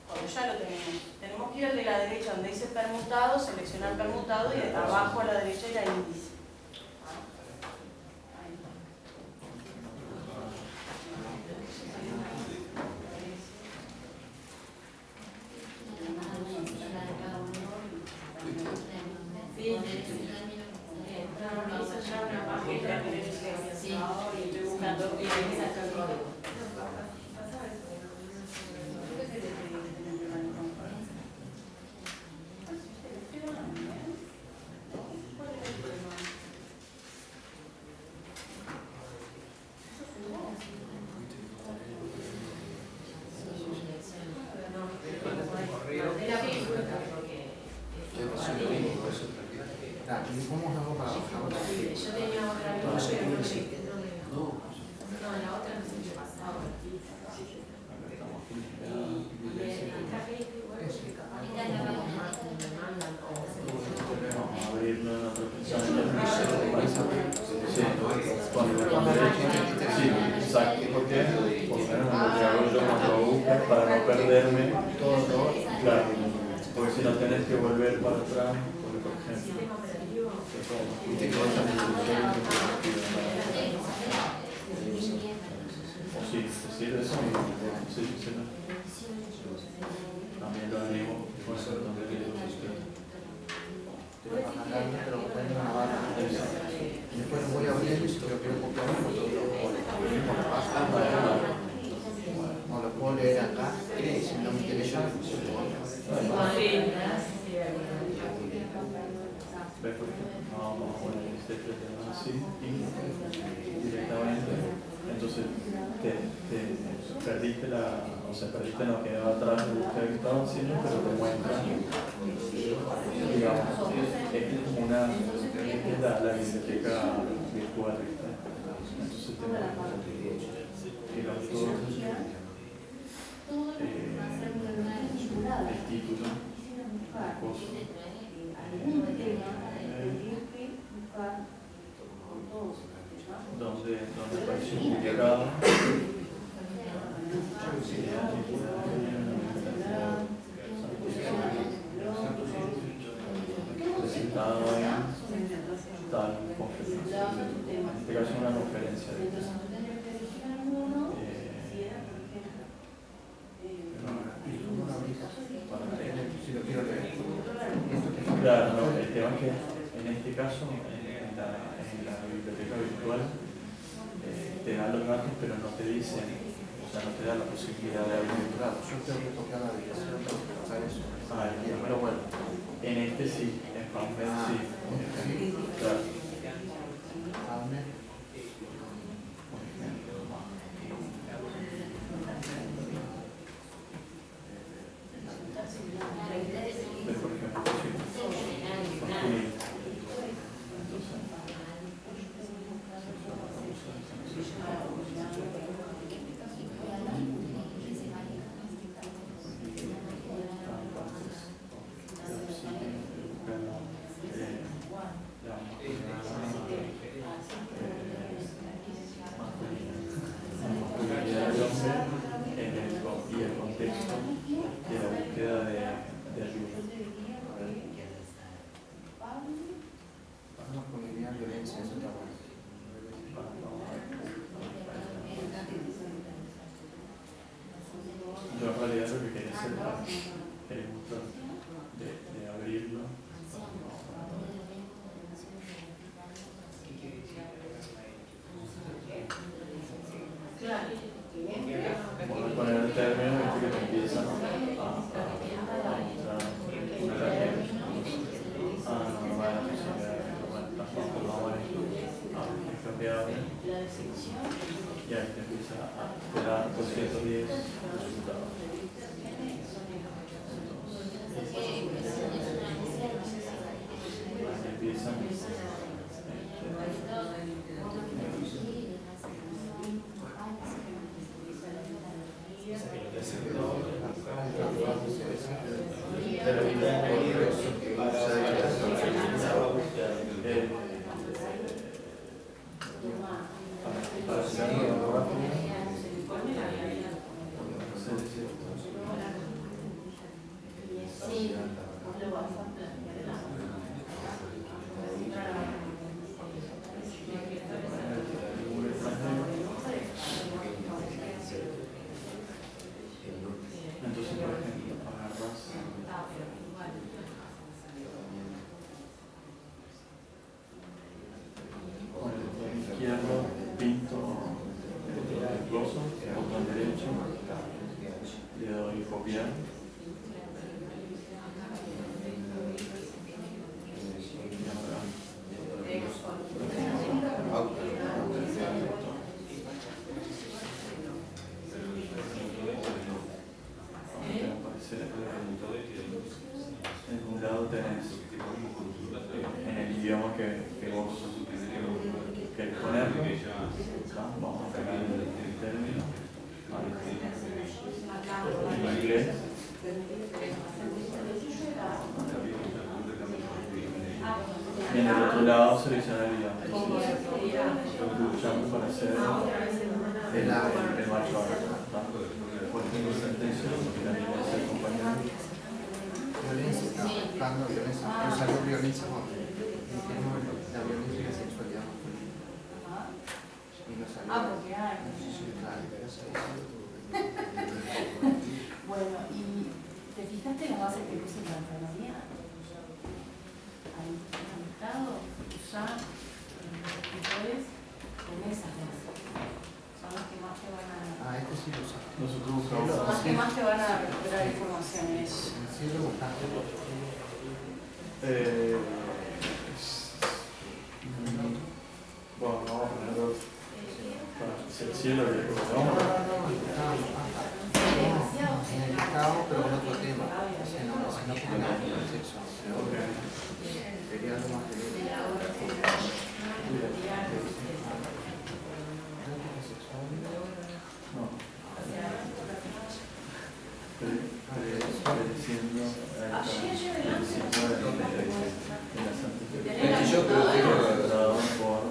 cuando ya lo tenemos. Tenemos que ir al de la derecha donde dice permutado, seleccionar permutado y de abajo a la derecha ir a índice. por qué? Por lo menos lo que hago yo cuando busco para no perderme todo, claro, porque si no tenés que volver para atrás, porque por ejemplo, o sí, decir eso, sí, también lo animo con el botón de Después lo voy a abrir y si lo quiero copiar, no lo puedo leer acá, y si no me interesa, ¿ves por qué? Vamos a poner este tema así y directamente. Entonces perdiste perdiste lo que quedó atrás de lo que estaba haciendo, pero te muestra, digamos, es como una, es la biblioteca virtual, ¿viste? Entonces te muestra, digamos, todo el título, el coso, donde apareció publicado, presentado en tal conferencia, en este caso una conferencia de si lo quiero leer. claro, no, el tema es que en este caso, en la biblioteca virtual, te da los datos, pero no te dicen, o sea, no te da la posibilidad de abrir. Claro, yo tengo que copiar la dirección para pasar eso. Pero bueno, en este sí, en PubMed sí. Claro. PubMed. Por ejemplo, y el contexto de la búsqueda de ayuda. Vamos con idea de violencia, eso está bueno. Yo en realidad lo que quería hacer era mostrar de abrirlo. Voy a poner el término y que te empiezan a mostrar una tarjeta. No va a la posibilidad de tampoco no va a cambiado. Y ahí te empieza a esperar 210 resultados. Ahí empiezan. Para hacerlo rápido, entonces, por ejemplo, agarras con el botón izquierdo, pinto el coso, botón derecho, le doy copiar. En un lado tenés en el idioma que vos querés ponerlo. Vamos a pegar el término en inglés. Y en el otro lado seleccionar el idioma. Estoy luchando para hacer el macho alfa, pues tengo sentencia, porque la niña es el compañero. Violencia, estaba buscando violencia, pero salió violencia contra la violencia y la sexualidad masculina. Y no salió. Porque hay. Sí, claro, Bueno, ¿y te fijaste las bases que puse para la enfermería? Ahí al listado, usar escritores con esas bases. Son las que más te van a... este sí lo usaba. Nosotros Son buscamos. las que más te van a recuperar información en eso. Sí lo buscaste. Bueno, vamos a ponerlo para el cielo y después vamos. En el listado, pero con otro tema. Si no tiene nada que ver con el sexo. Sería algo más Yo creo que por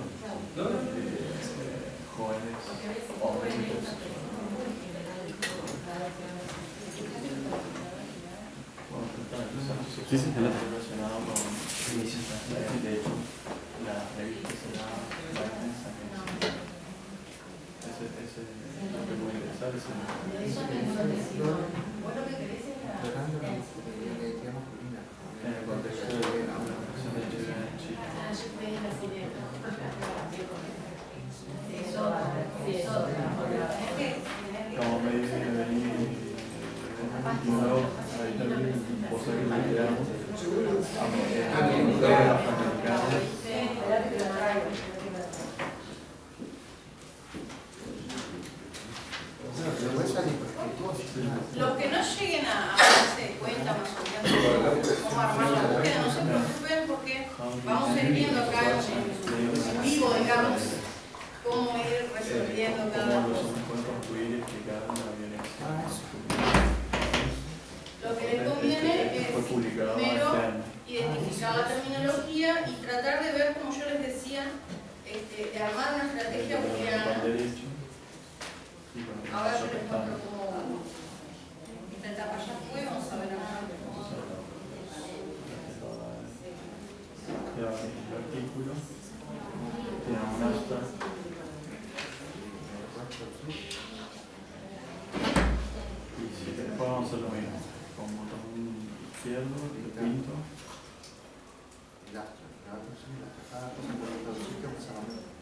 jóvenes hombres y mujeres. Sí, sí, relacionado con de hecho la revista se llama ese es lo que puede interesar en el contexto de la organización de Chile en Chile. Como me dice que venir nuevo, ahí también vos sabés que le quedamos Los que no lleguen a darse cuenta más o menos cómo armar la búsqueda, no se preocupen porque vamos a ir viendo acá en vivo, digamos, cómo ir resolviendo cada cosa. Lo que les conviene es primero identificar la terminología y tratar de ver, como yo les decía, de armar una estrategia booleana. Ahora yo les muestro cómo esta etapa ya fue, vamos a ver ahora. El artículo tiene un asta y si después vamos a hacer lo mismo con botón izquierdo y pinto.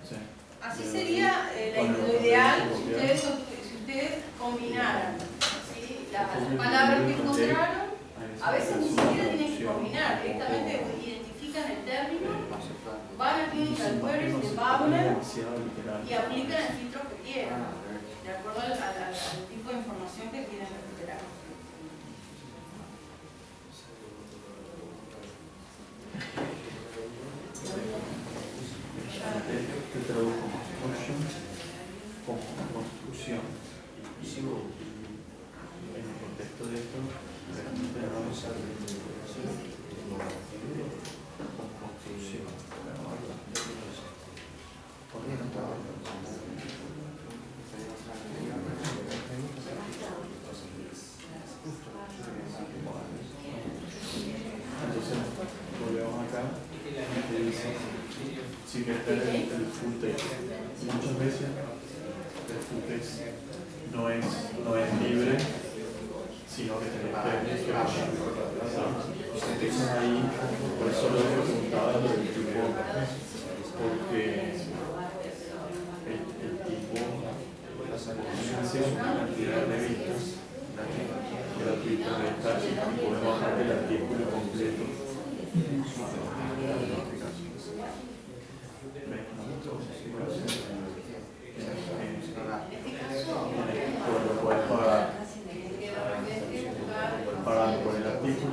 Sí. Así sería lo ideal si ustedes combinaran, ¿sí? Las palabras que encontraron. A veces ni siquiera tienen que combinar, directamente identifican el término, van a Clinical Queries de Pabler y aplican el filtro que quieran, de acuerdo al tipo de información que quieren recuperar. Te tradujo construction como construcción. En el contexto de esto, realmente no vamos a ver con construcción. Entonces, volvemos acá y dice, si quieres tener el full text, muchas veces el full text no es libre, sino que tenés que entonces ahí, por eso lo he preguntado lo del tipo, porque el tipo tiene acceso a una cantidad de revistas gratuitas de estas y podemos bajar el artículo completo. Lo puedes pagar por el artículo,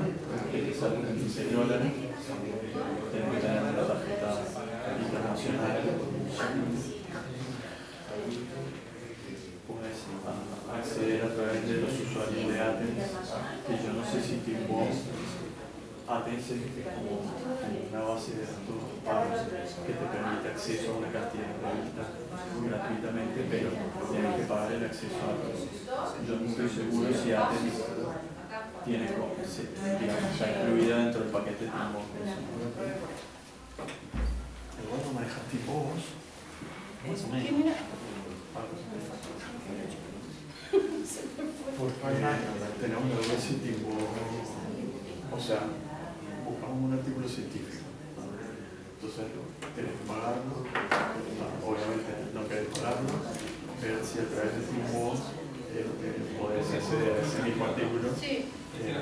que te sale $15, tienes que tener una tarjeta internacional. Puedes acceder a través de los usuarios de Athens, que yo no sé si tipo ADS es como una base de datos que te permite acceso a una cantidad de revistas gratuitamente, pero tienes que pagar el acceso a todo. Yo no estoy seguro si ADS tiene, digamos, está incluida dentro del paquete Timbo. Igual no manejas Timbos. Más o menos. Porque tenemos una web Timbo. O sea, buscamos un artículo científico. Entonces, tienes que pagarlo. Obviamente no querés pagarlo. Ver si a través de Timbo podés acceder a ese mismo artículo. Pero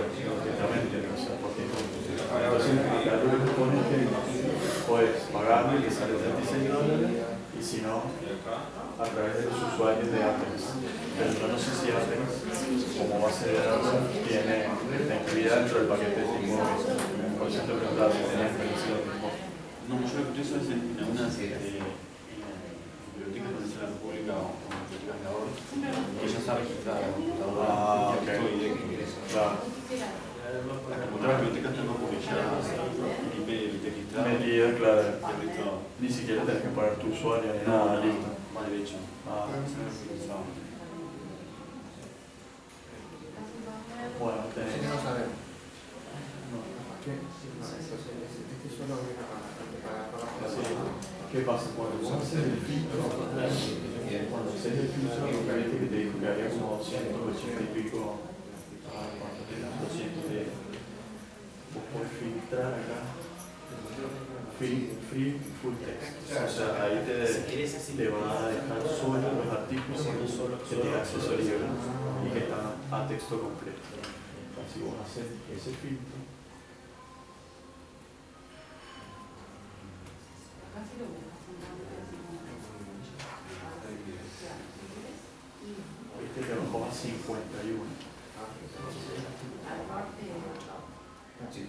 gratuitamente, o sea, porque entonces acá lo que pone es que puedes pagarlo y le sale $36, y si no, a través de los usuarios de Apex. Pero yo no sé si Apex, como base de datos, tiene la incluida dentro del paquete de Timbo. Por eso te preguntaba si tenía experiencia de Timbo. No, yo lo que eso es en unas bibliotecas donde está la República o bibliotecas de ahora, que ya está registrada la computadora. Ok. Claro. Las computadoras bibliotecas están porque ya el IP registrado. Metida, claro. Ni siquiera tenés que pagar tu usuario ni nada, listo. Va derecho. Bueno, tenés. Sí, no sabemos. No. ¿Qué? No, este solo viene para Sí. ¿Qué pasa? Cuando vos haces el filtro, cuando haces el filtro, lo que viste que te dijo que había como 280 y pico, ¿cuánto tenías? 200 de... Vos podés filtrar acá. Free full text. O sea, ahí te va a dejar solo los artículos que tienen acceso libre y que están a texto completo. Entonces, si vos haces ese filtro, viste que bajó a 51.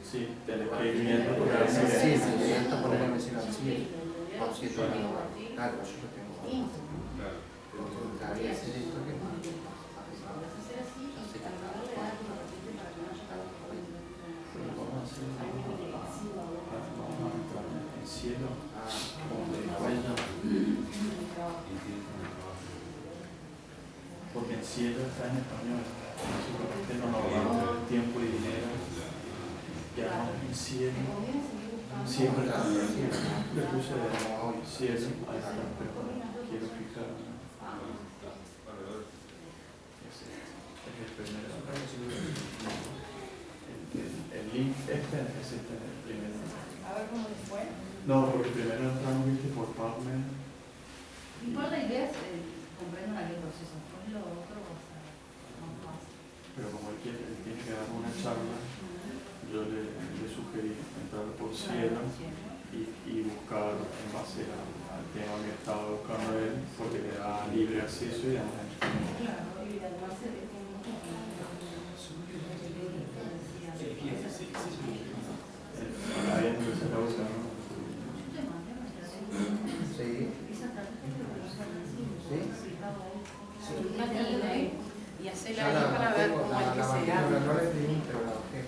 Sí, tenés que ir viendo porque a veces... Sí, me encanta poner a vecino así. Claro, yo lo tengo. Cada día hacer esto que Vamos a entrar en el cielo, donde huella, porque el cielo está en español. Seguramente no nos ahorramos tiempo y dinero. Ya en cielo, siempre está en el cielo. Le puse hoy cielo, ahí está, pero quiero fijarme. Es el primero. El link este es el primero. A ver cómo les fue. No, porque primero entramos, viste, por PubMed. Igual la idea es comprender aquel proceso. Después lo otro va a ser más fácil. Pero como él tiene que dar una charla, yo le sugerí entrar por cielo y buscar en base al tema que estaba buscando él, porque le da libre acceso y además. Claro, y además se ve que ahí es donde se está buscando. Sí. Y hacerla ahí para ver cómo es que se abre. No la pedí, pero la bajé.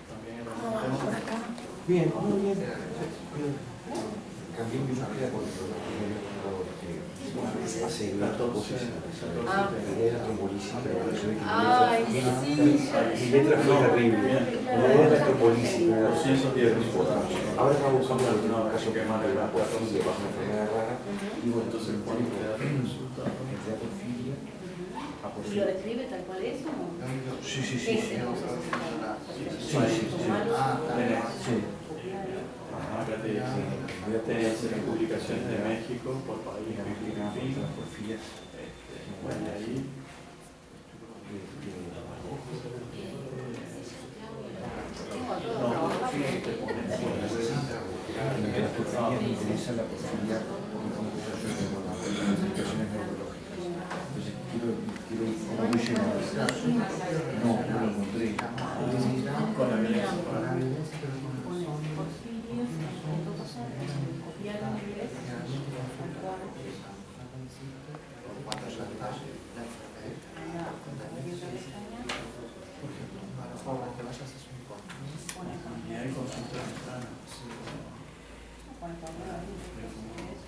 También por acá. Bien, muy bien. Cambié mi búsqueda porque hace una cosas. Mi idea era trombolísima, pero se ve que mi letra fue terrible. Mi idea era trombolísima, ahora estaba buscando una caso que más de una porfiria, para una enfermedad rara, y bueno, entonces pone que da resultado, que te da porfiria. ¿Y lo describe tal cual es o no? Sí, sí, sí. ¿Qué es entonces? Sí. acá te dice, tenías las publicaciones de México por país, porfiria. bueno, y ahí La porfiria me interesa la porfiria porque como yo tengo las situaciones neurológicas. Entonces quiero como muy lleno de caso. No lo encontré. con la violencia. consulta temprana. Cuanto menos